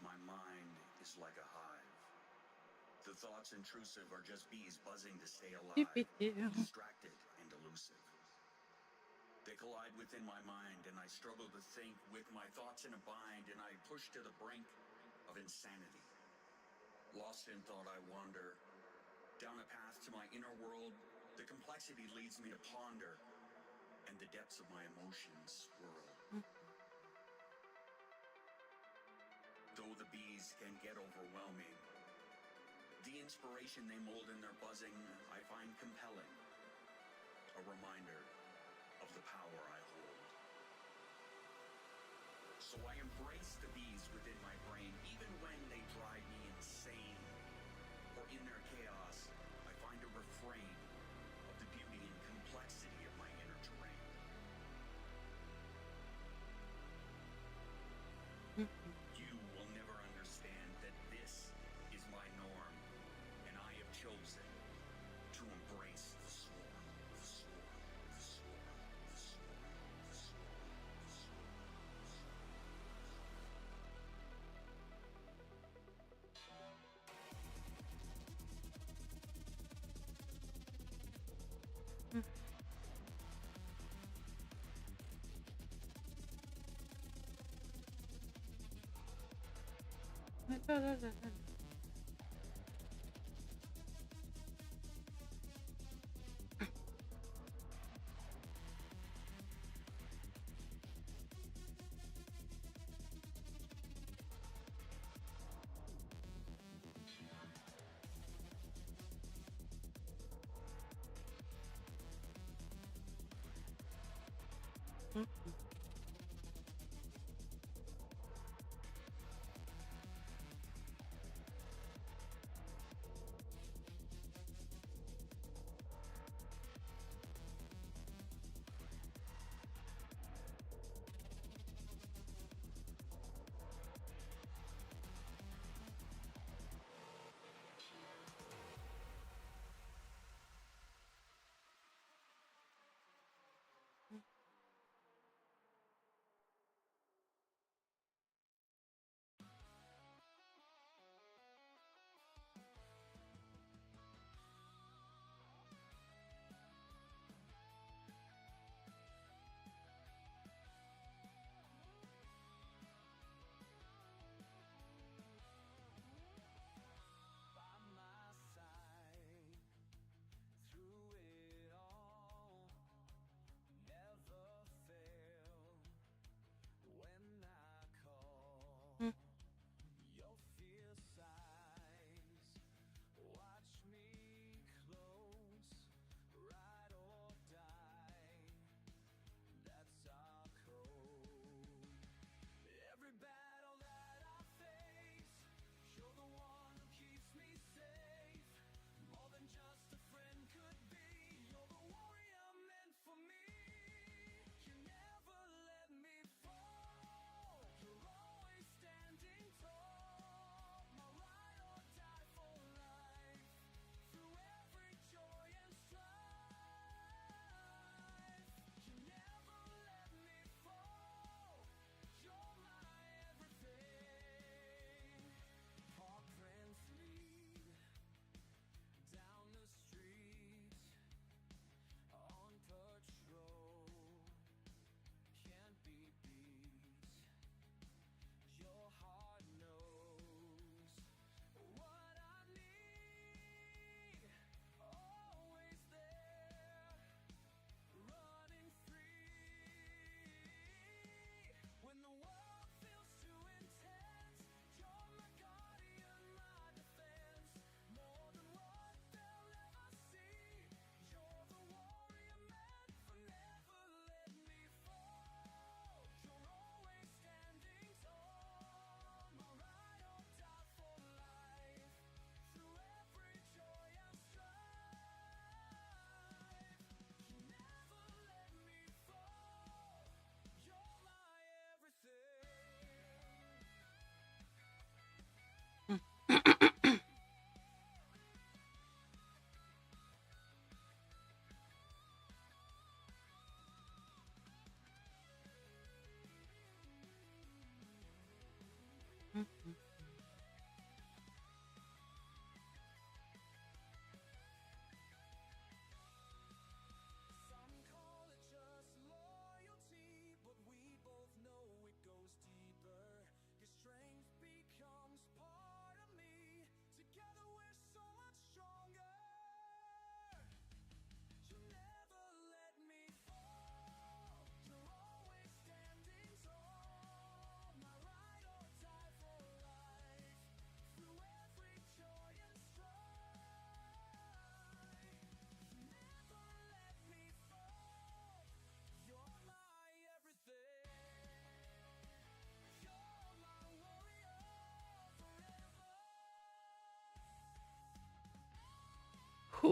My mind is like a hive. The thoughts intrusive are just bees buzzing to stay alive, distracted and elusive. They collide within my mind, and I struggle to think with my thoughts in a bind, and I push to the brink of insanity. Lost in thought, I wander down a path to my inner world. The complexity leads me to ponder, and the depths of my emotions swirl. Though the bees can get overwhelming, the inspiration they mold in their buzzing I find compelling, a reminder of the power I hold. So I embrace the bees within my brain, even when they drive me insane. For in their chaos, I find a refrain of the beauty and complexity of my inner terrain. You will never understand that this is my norm, and I have chosen to embrace the swarm, the swarm, the swarm, the swarm, the swarm, the swarm.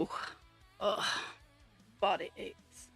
Ooh. Ugh. Body aches.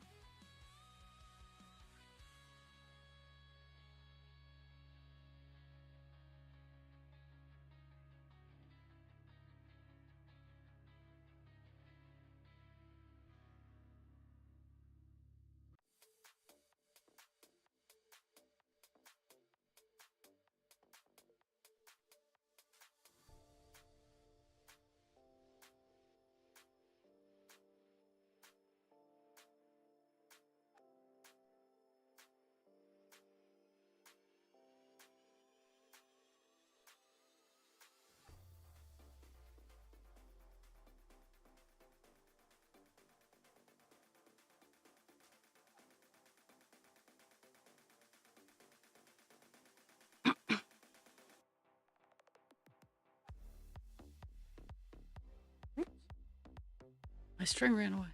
My string ran away.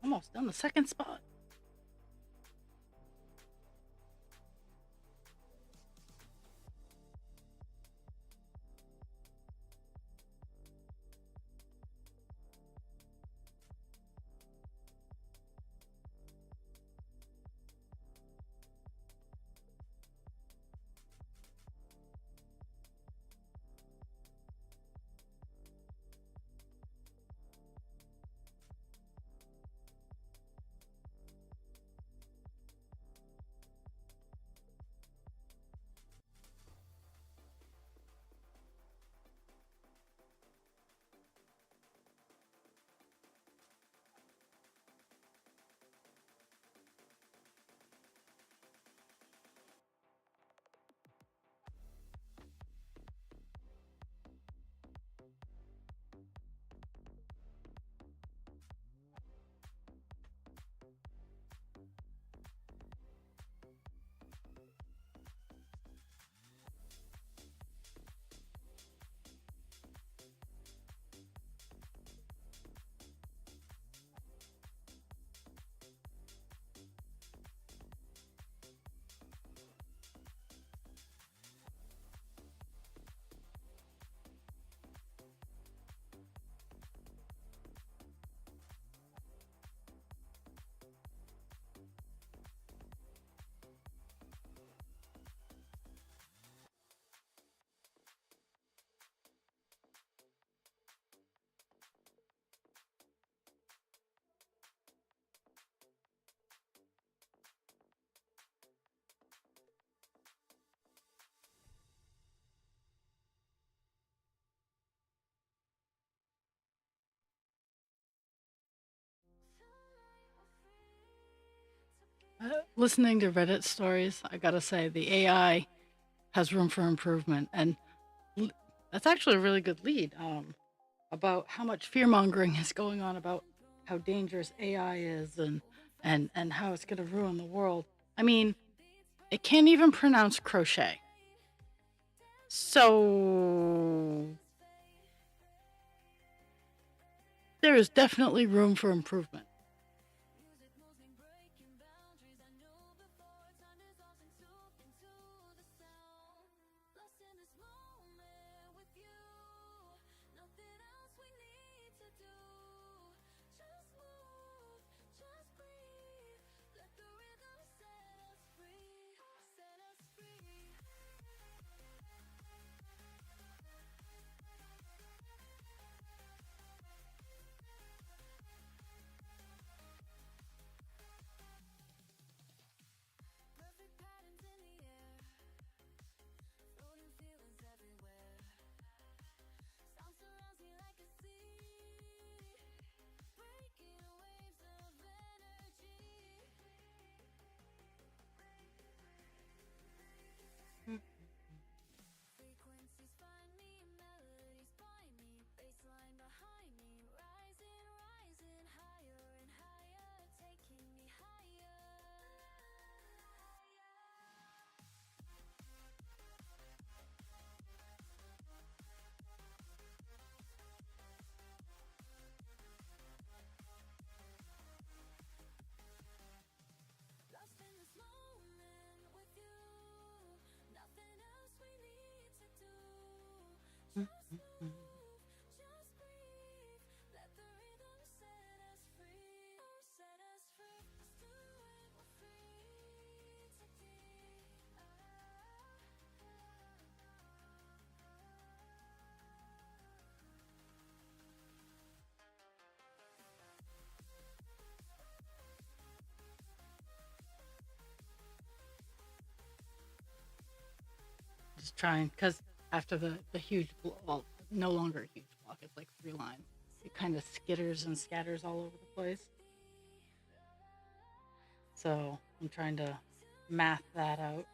Almost done the second spot. Listening to Reddit stories, I gotta say, the AI has room for improvement. And that's actually a really good lead about how much fear mongering is going on about how dangerous AI is and how it's going to ruin the world. I mean, it can't even pronounce crochet. So there is definitely room for improvement. just trying, because after the huge, well, no longer a huge block, it's like 3 lines. It kind of skitters and scatters all over the place. So I'm trying to math that out.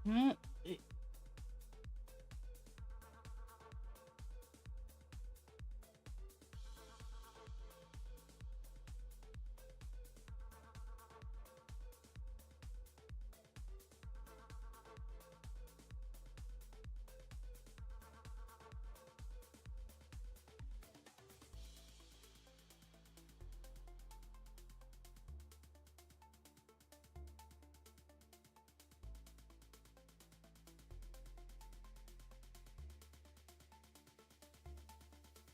Mm,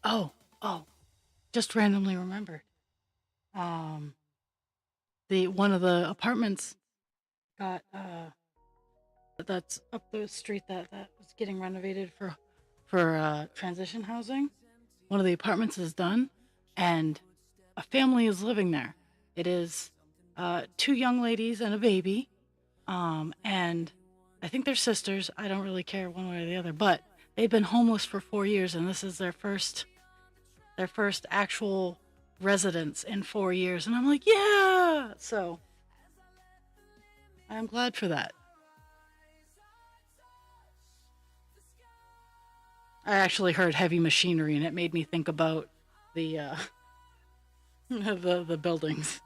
Oh, oh, just randomly remembered. Um, the one of the apartments got that's up the street that was getting renovated for transition housing. One of the apartments is done, and a family is living there. It is 2 young ladies and a baby, and I think they're sisters. I don't really care one way or the other, but they've been homeless for 4 years, and this is their first actual residence in 4 years. And I'm like, yeah. So I'm glad for that. I actually heard heavy machinery, and it made me think about the the buildings.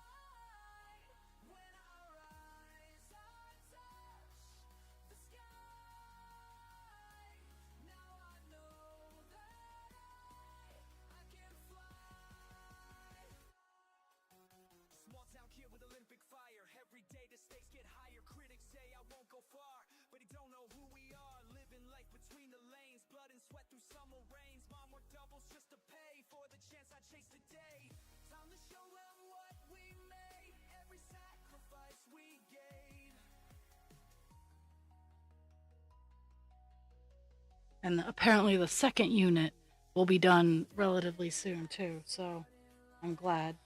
sweat through summer rains. Mom worked doubles just to pay for the chance I chased today. Time to show them what we made, every sacrifice we gave. And apparently the second unit will be done relatively soon too, so I'm glad.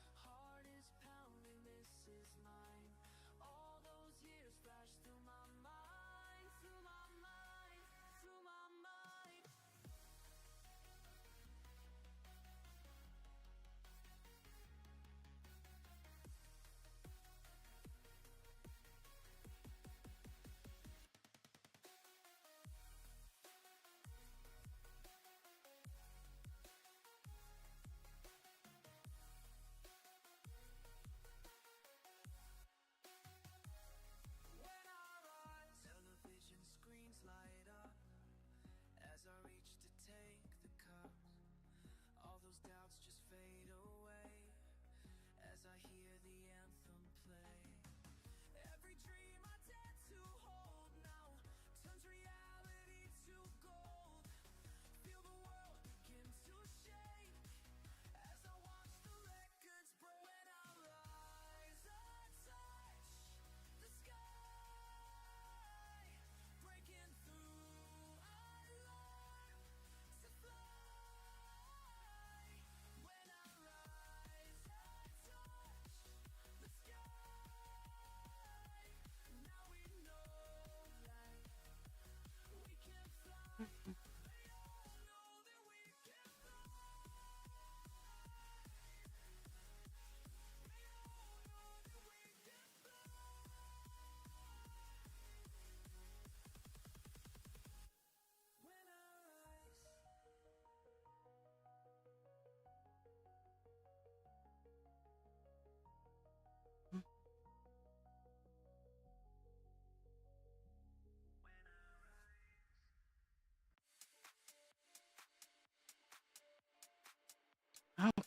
Okay.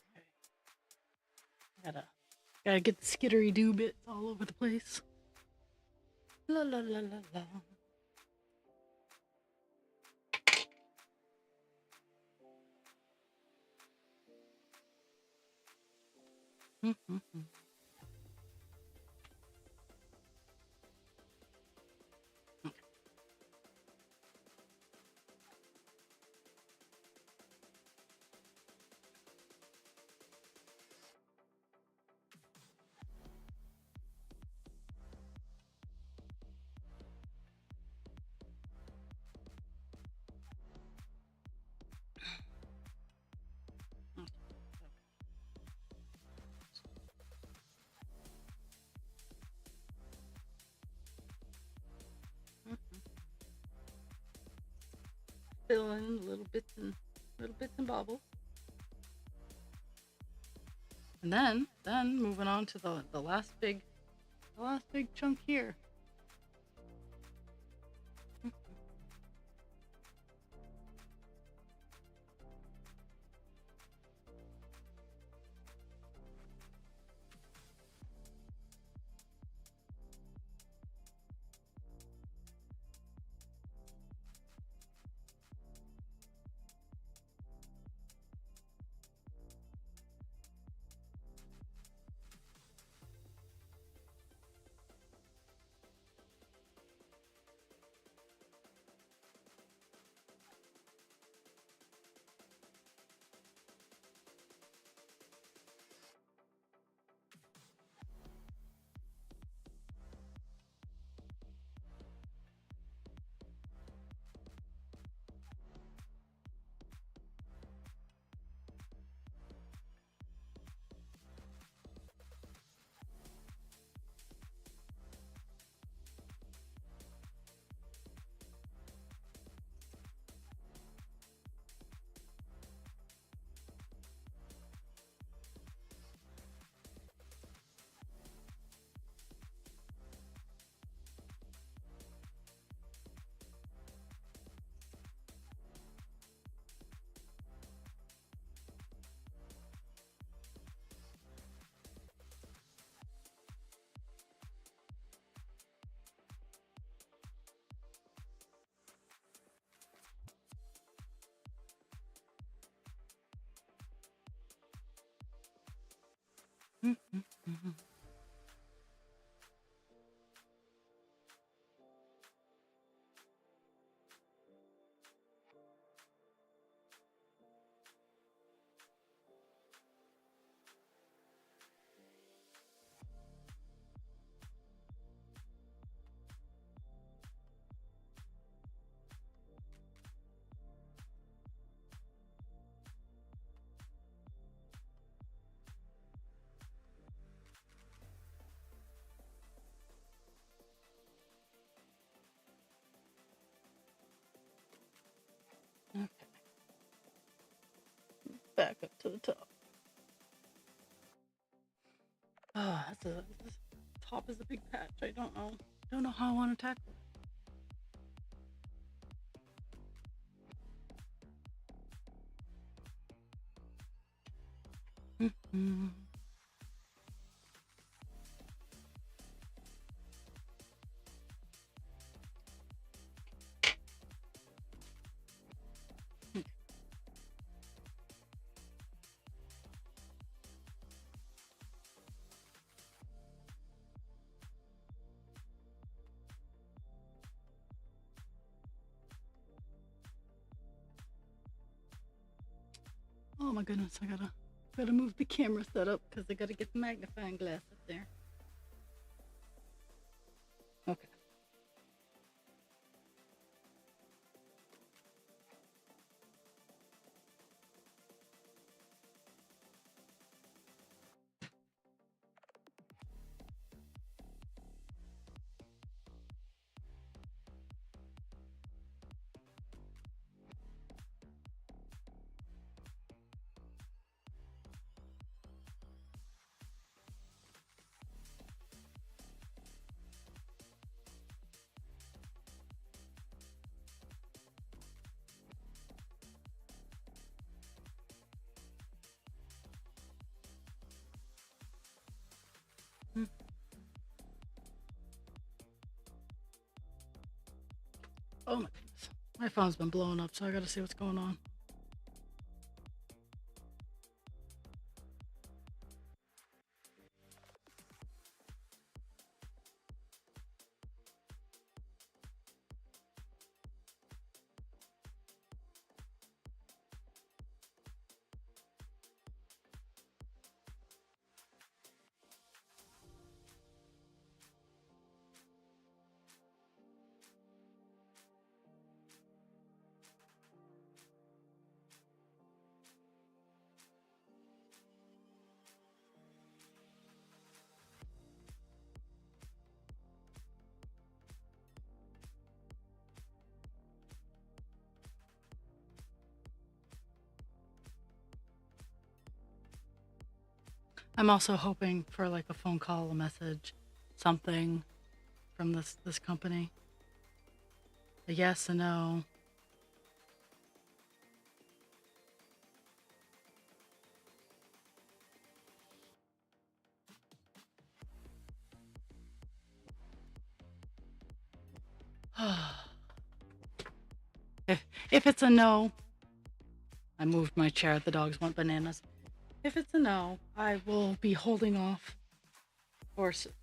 Gotta get the skittery doo bits all over the place. La la la la la. Mm-hmm. Fill in little bits and bobbles. And then moving on to the last big chunk here. Okay. Back up to the top. Oh, this top is a big patch. I don't know. Don't know how I want to tackle it. Oh my goodness, I gotta move the camera setup because I gotta get the magnifying glass up there. Okay. Oh my goodness. My phone's been blowing up, so I gotta see what's going on. I'm also hoping for like a phone call, a message, something from this company. A yes, a no. If it's a no, I moved my chair. The dogs want bananas. If it's a no, I will be holding off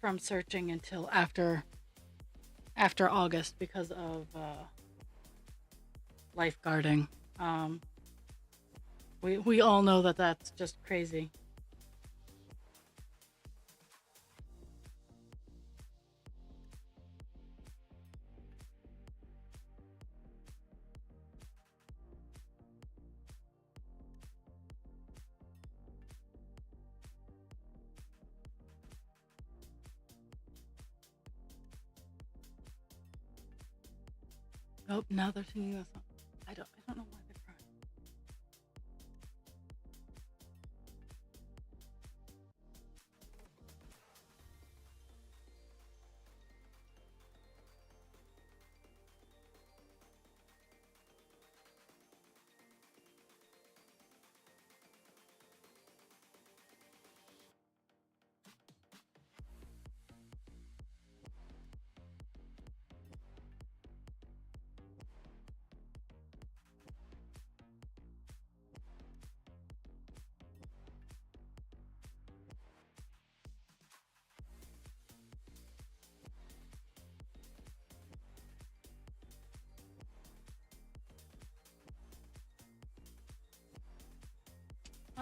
from searching until after August because of lifeguarding. We all know that that's just crazy. Oh, now they're singing this song. I don't know why they're crying.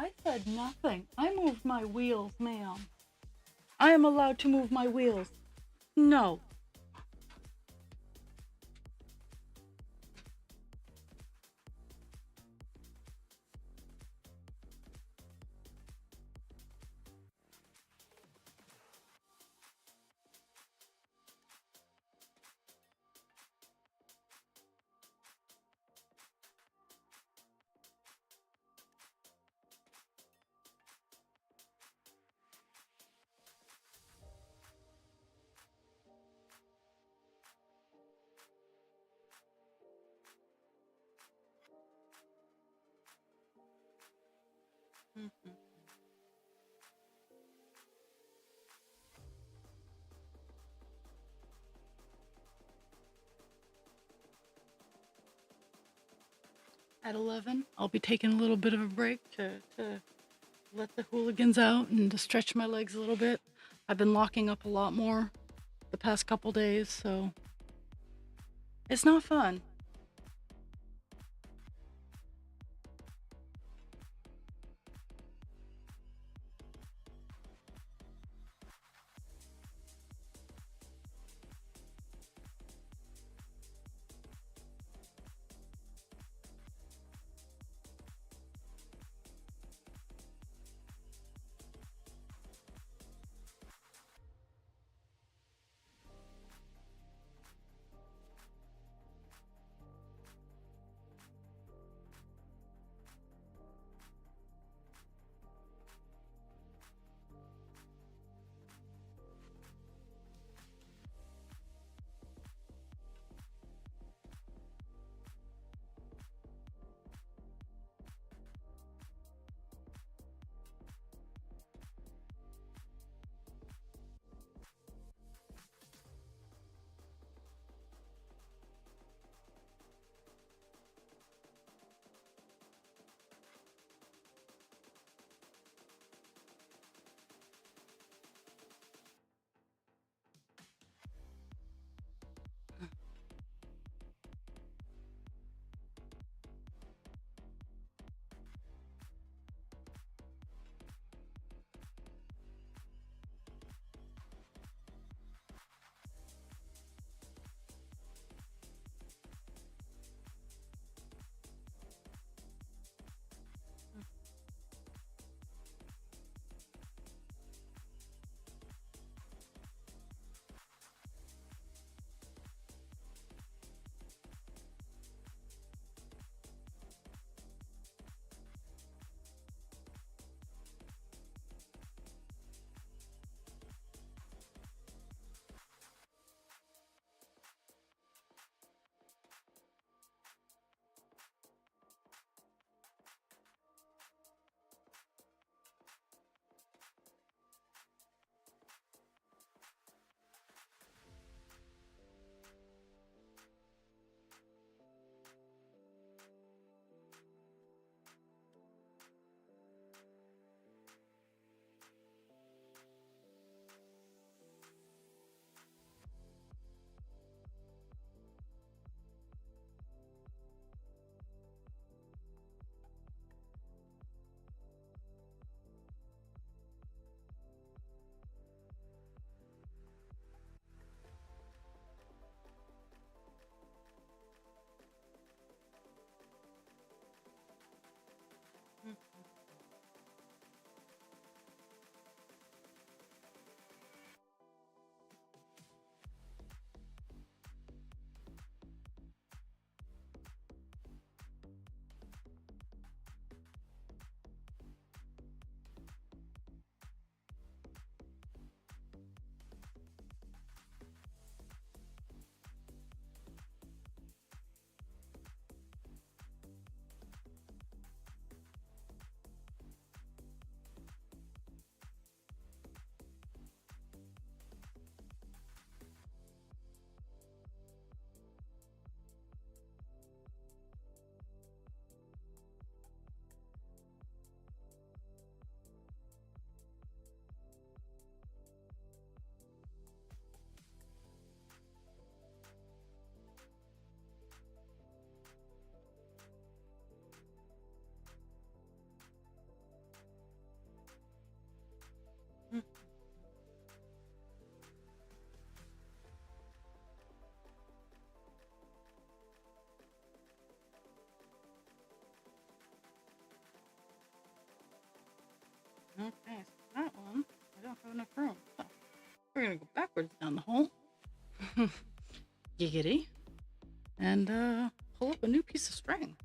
I said nothing. I moved my wheels, ma'am. I am allowed to move my wheels. No. Mhm. At 11, I'll be taking a little bit of a break to let the hooligans out and to stretch my legs a little bit. I've been locking up a lot more the past couple days, so it's not fun. have enough room. So we're gonna go backwards down the hole. Giggity. And pull up a new piece of string.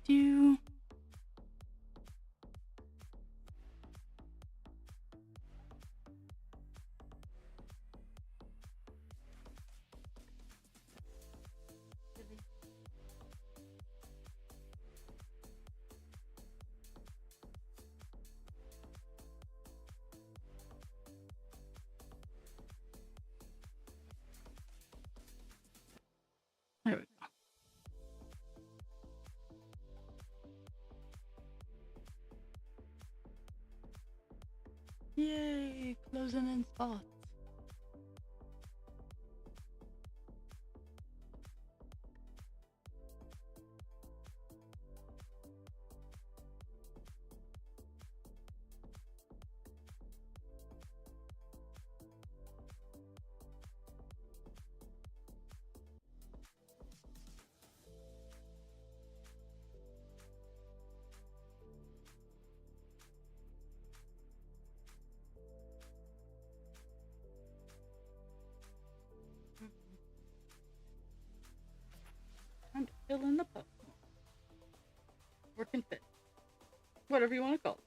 Doo. There we go. Yay, closing in spots. Time to fill in the puff. Work and fit. Whatever you want to call it.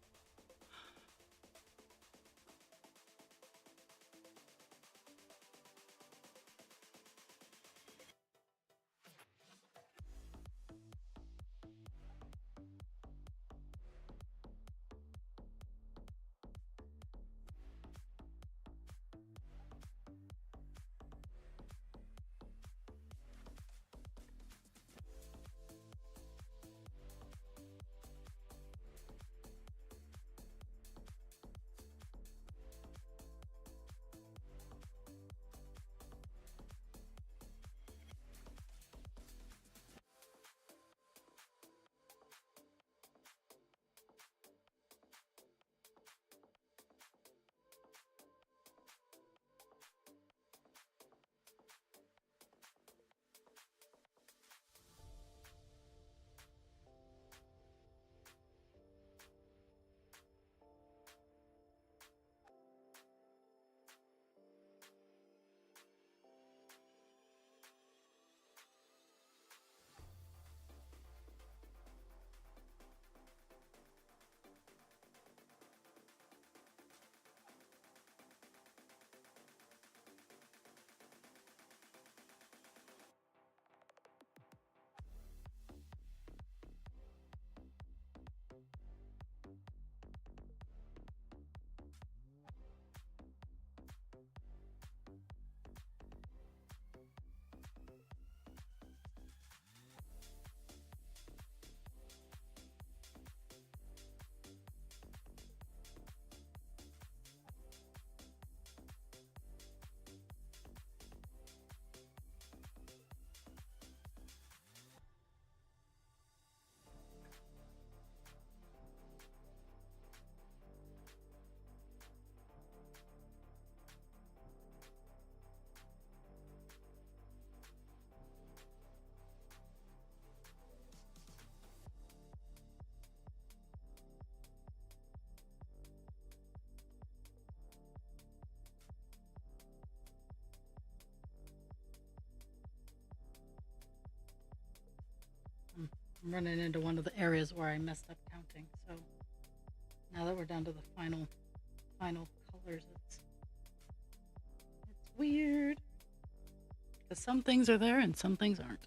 I'm running into one of the areas where I messed up counting. So now that we're down to the final colors, it's weird because some things are there and some things aren't.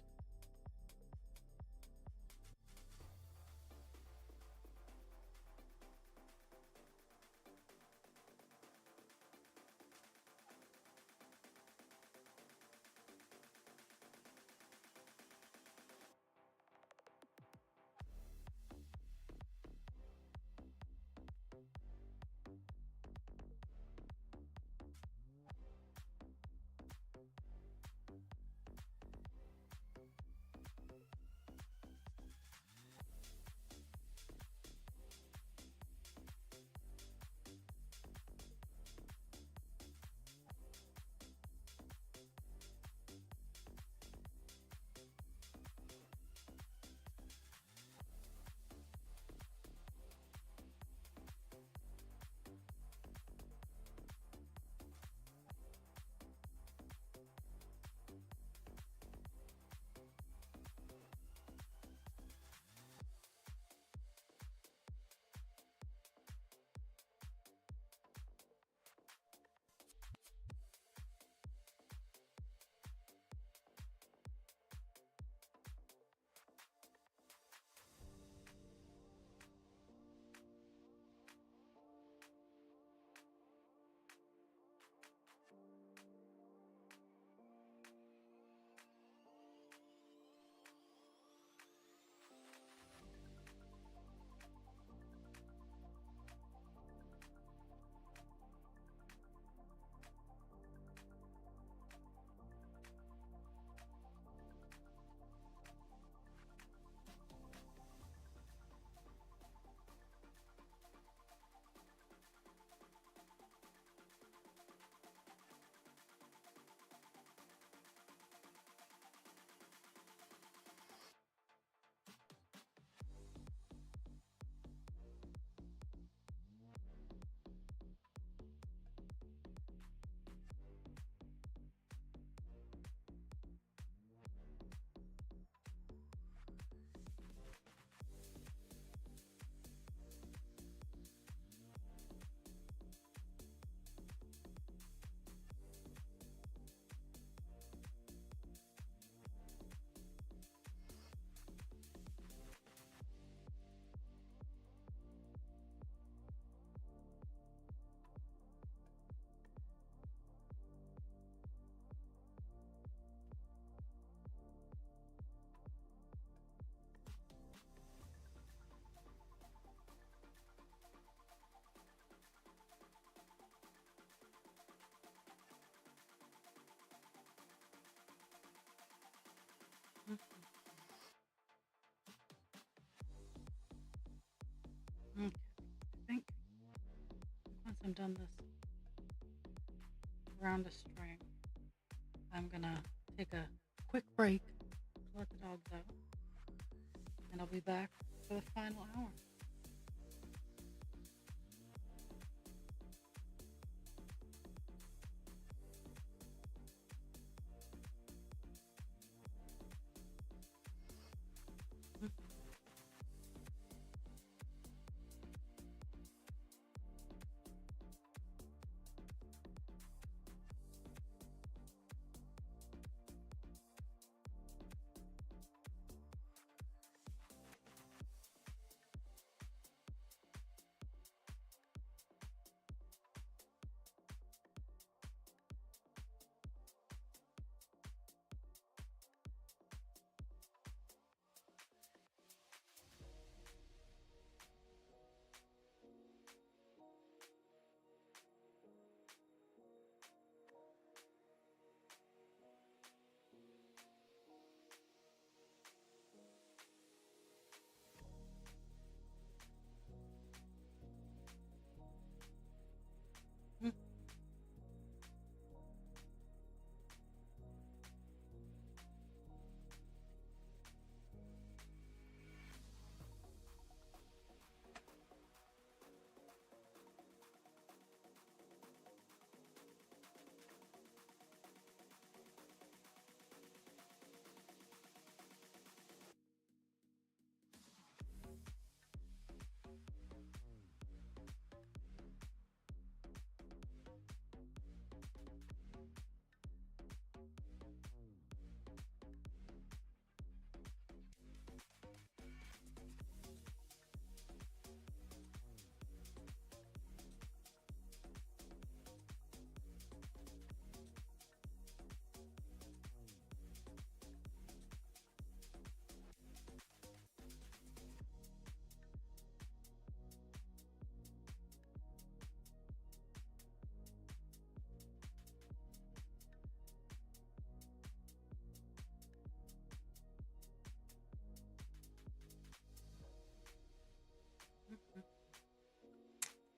Okay, I think once I'm done this round of string, I'm gonna take a quick break to let the dogs out, and I'll be back for the final hour.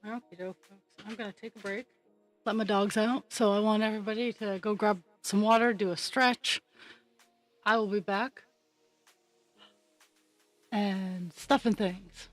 Okay, folks. I'm gonna take a break. Let my dogs out. So I want everybody to go grab some water, do a stretch. I will be back. And stuff and things.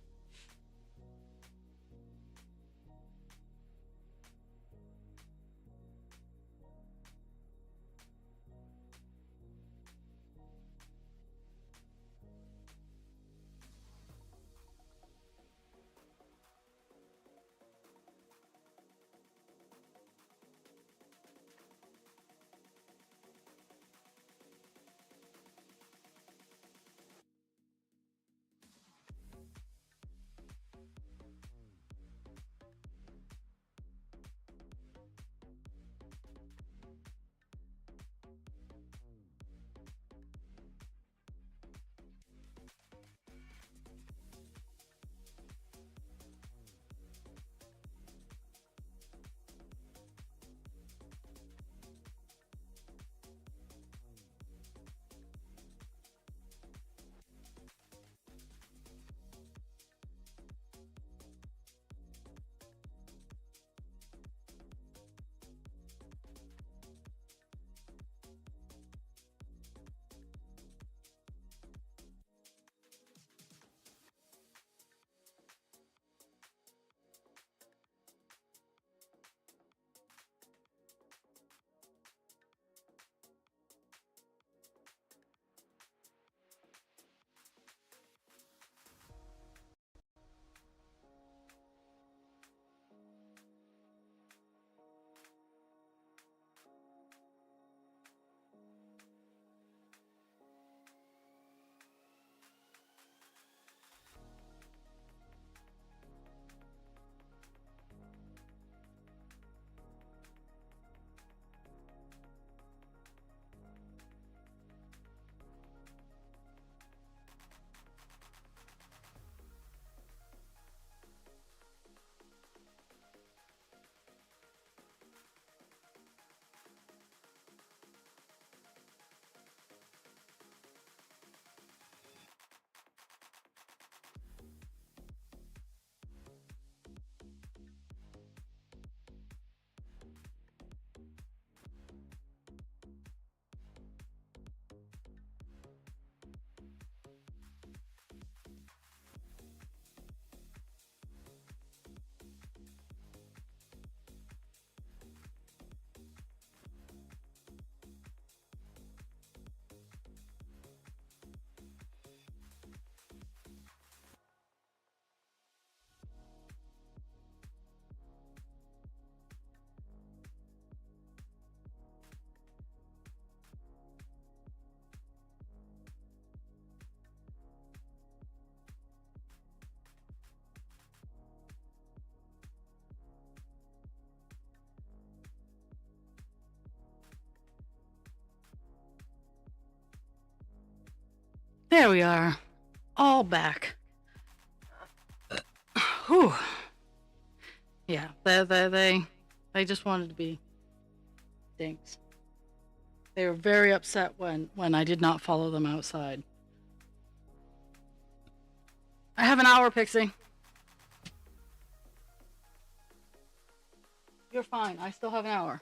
There we are. All back. Whew. Yeah, they just wanted to be dinks. They were very upset when I did not follow them outside. I have an hour, Pixie. You're fine. I still have an hour.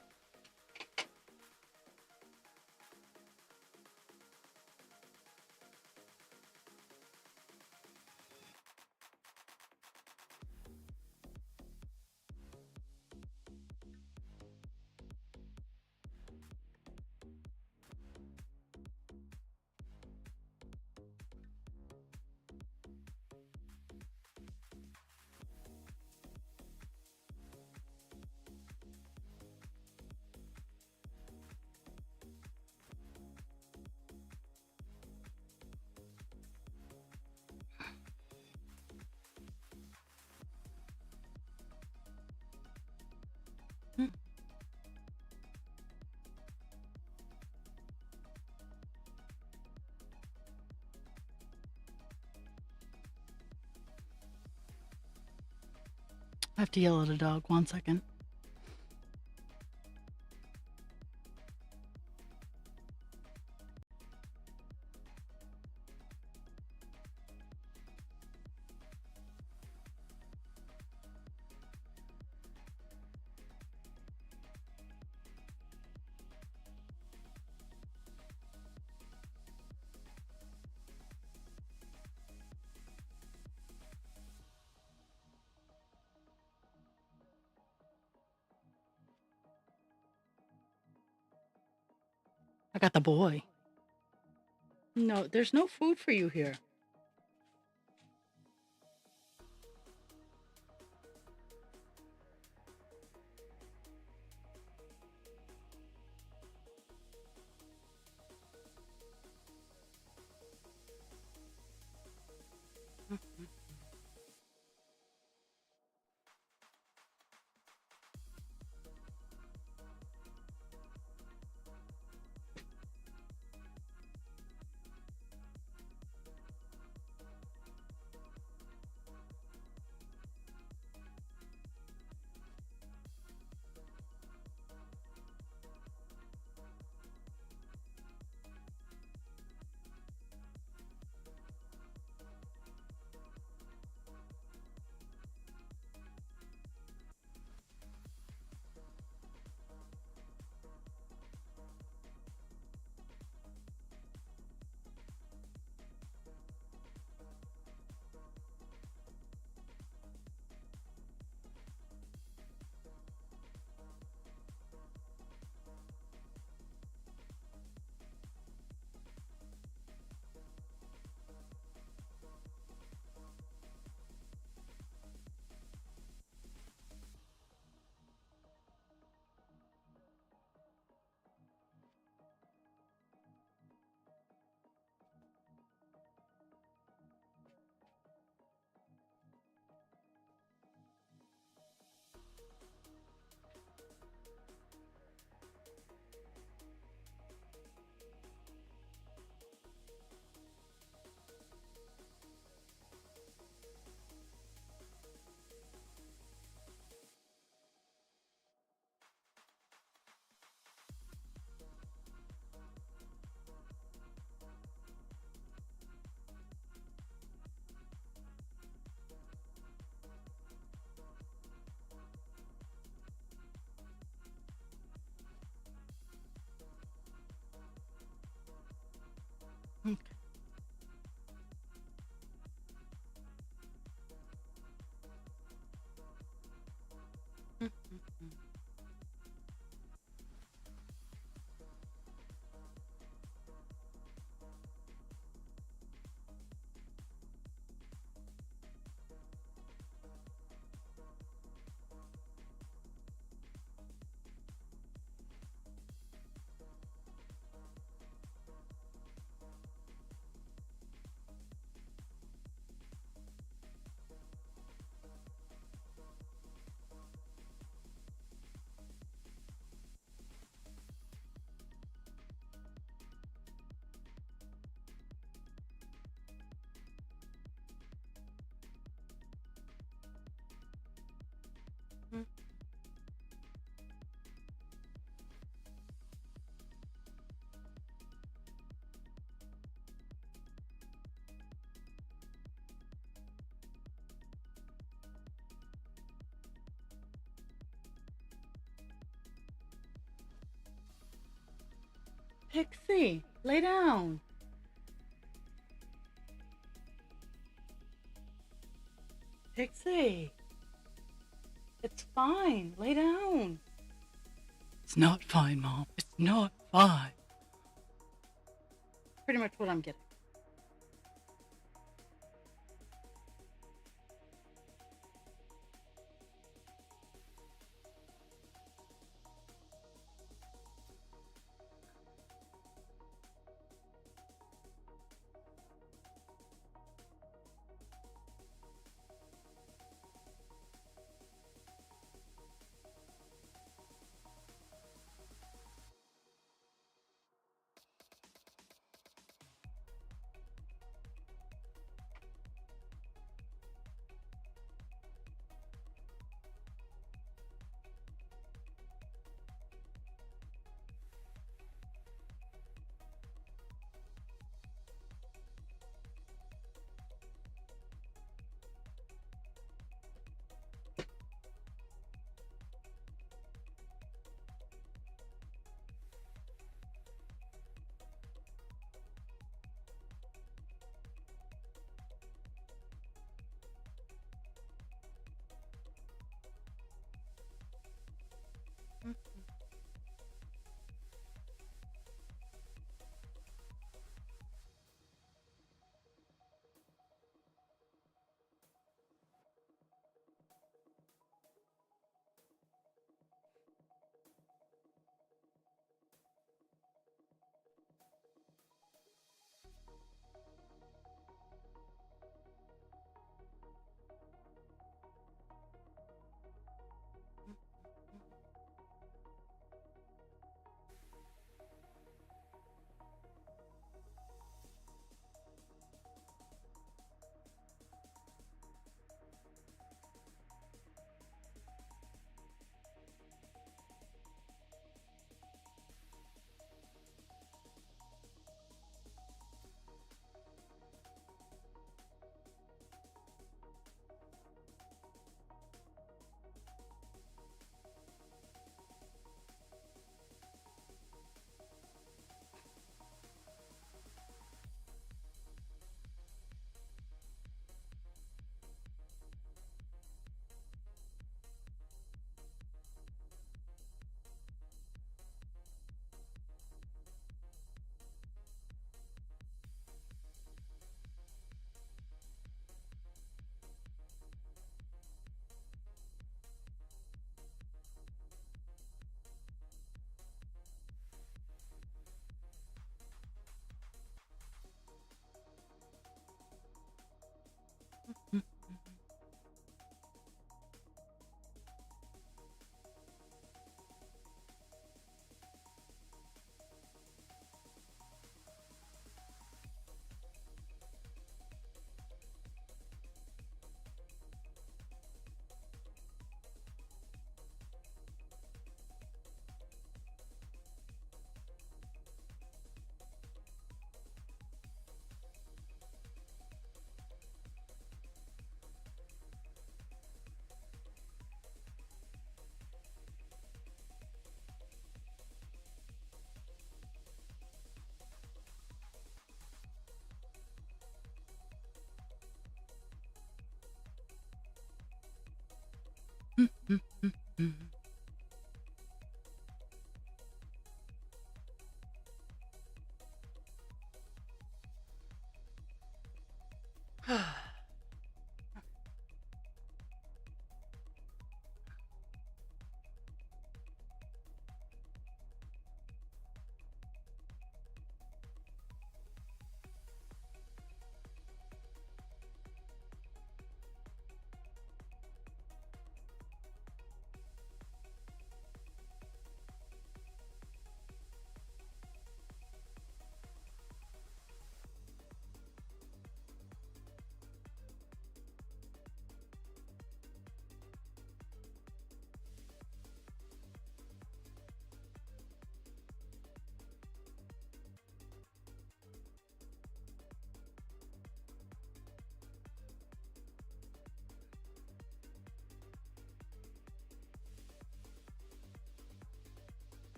I have to yell at a dog. 1 second. I got the boy. No, there's no food for you here. Mhm. Okay. Mhm. Mhm. Pixie, lay down. Pixie, it's fine. Lay down. It's not fine, Mom. It's not fine. Pretty much what I'm getting.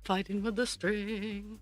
Fighting with the string.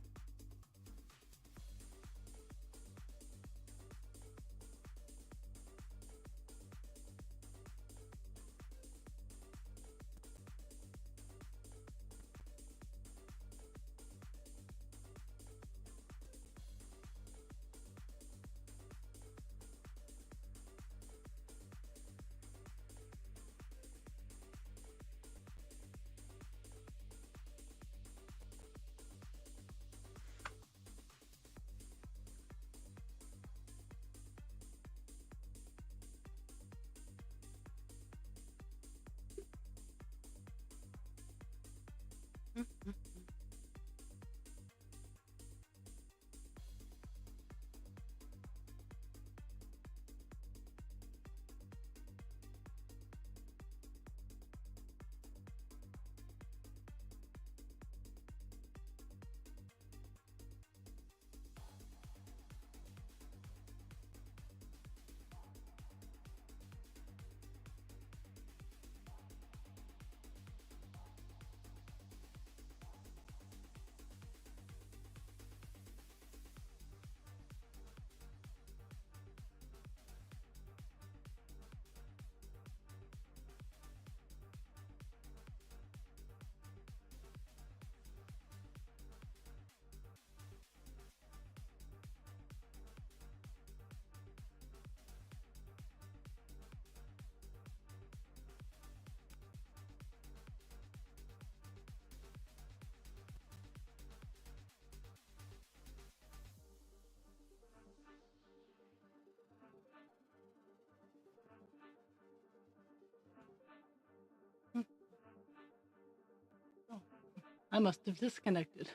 I must have disconnected.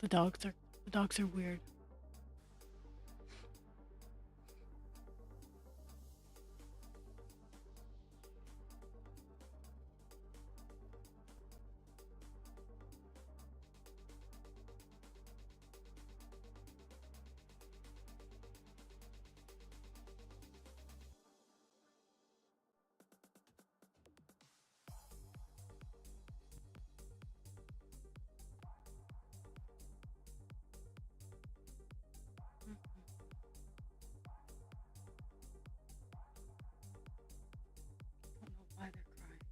The dogs are weird. I don't know why they're crying.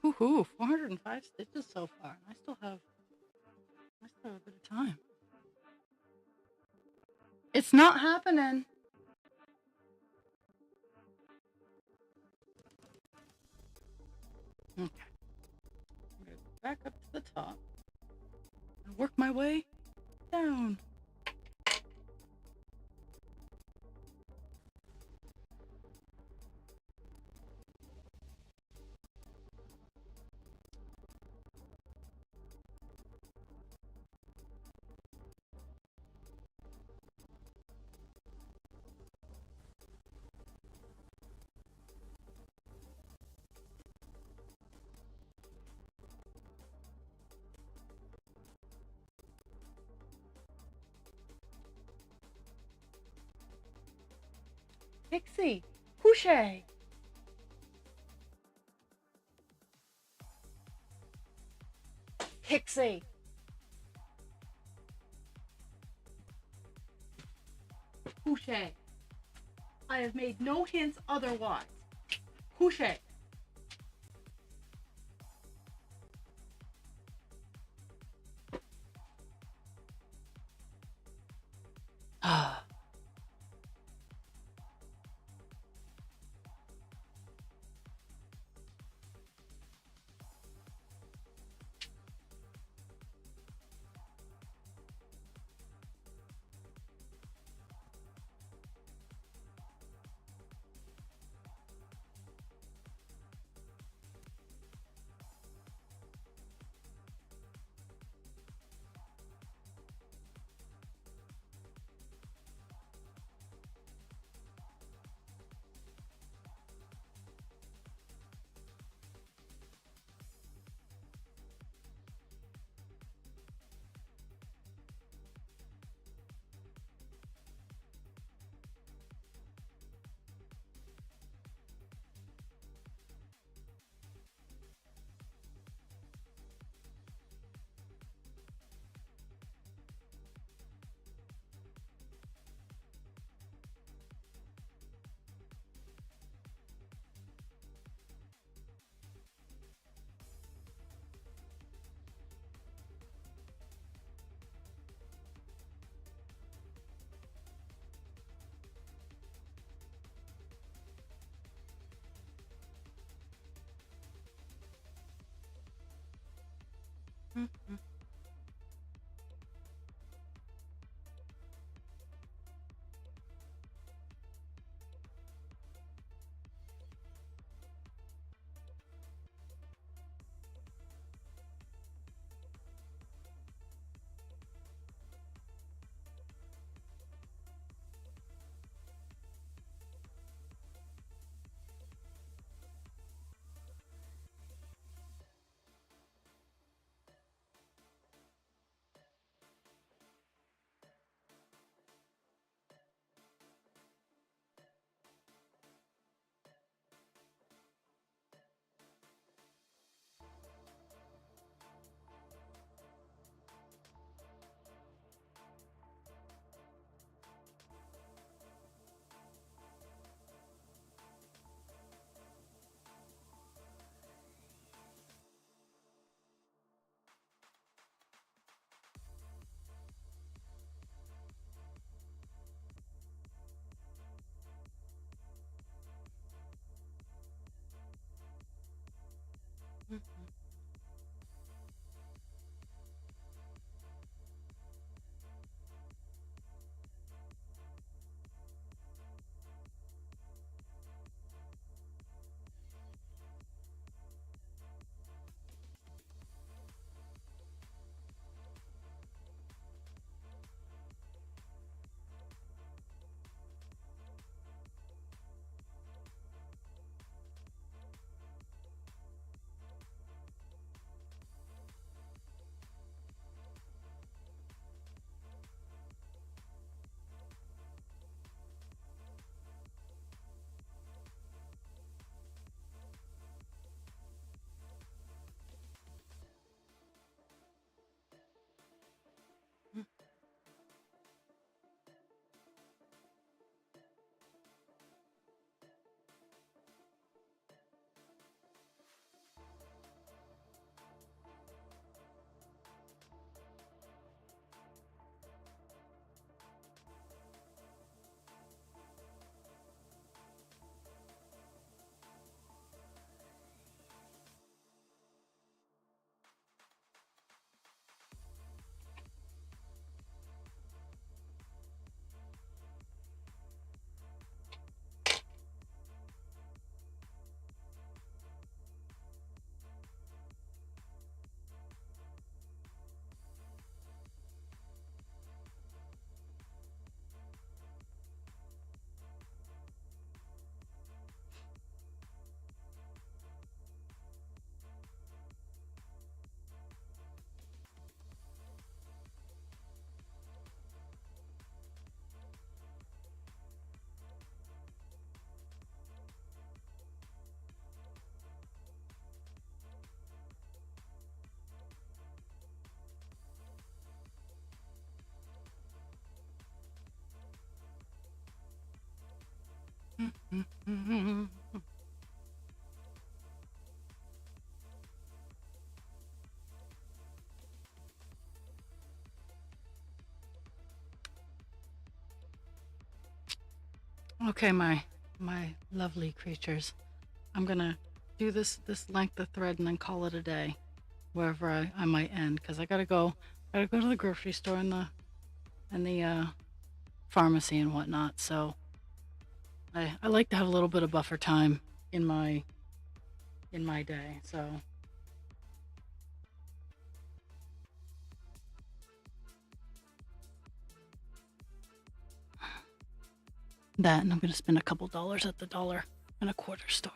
Woohoo! 405 stitches so far. I still have a bit of time. It's not happening. Okay. I'm gonna go back up to the top and work my way down. Pixie, couche. Pixie. Couche. I have made no hints otherwise. Couche. Ah. Mm-hmm. Okay, my lovely creatures. I'm gonna do this length of thread and then call it a day, wherever I might end, because I gotta go to the grocery store and the pharmacy and whatnot. So I like to have a little bit of buffer time in my day. So that, and I'm gonna spend a couple dollars at the dollar and a quarter store.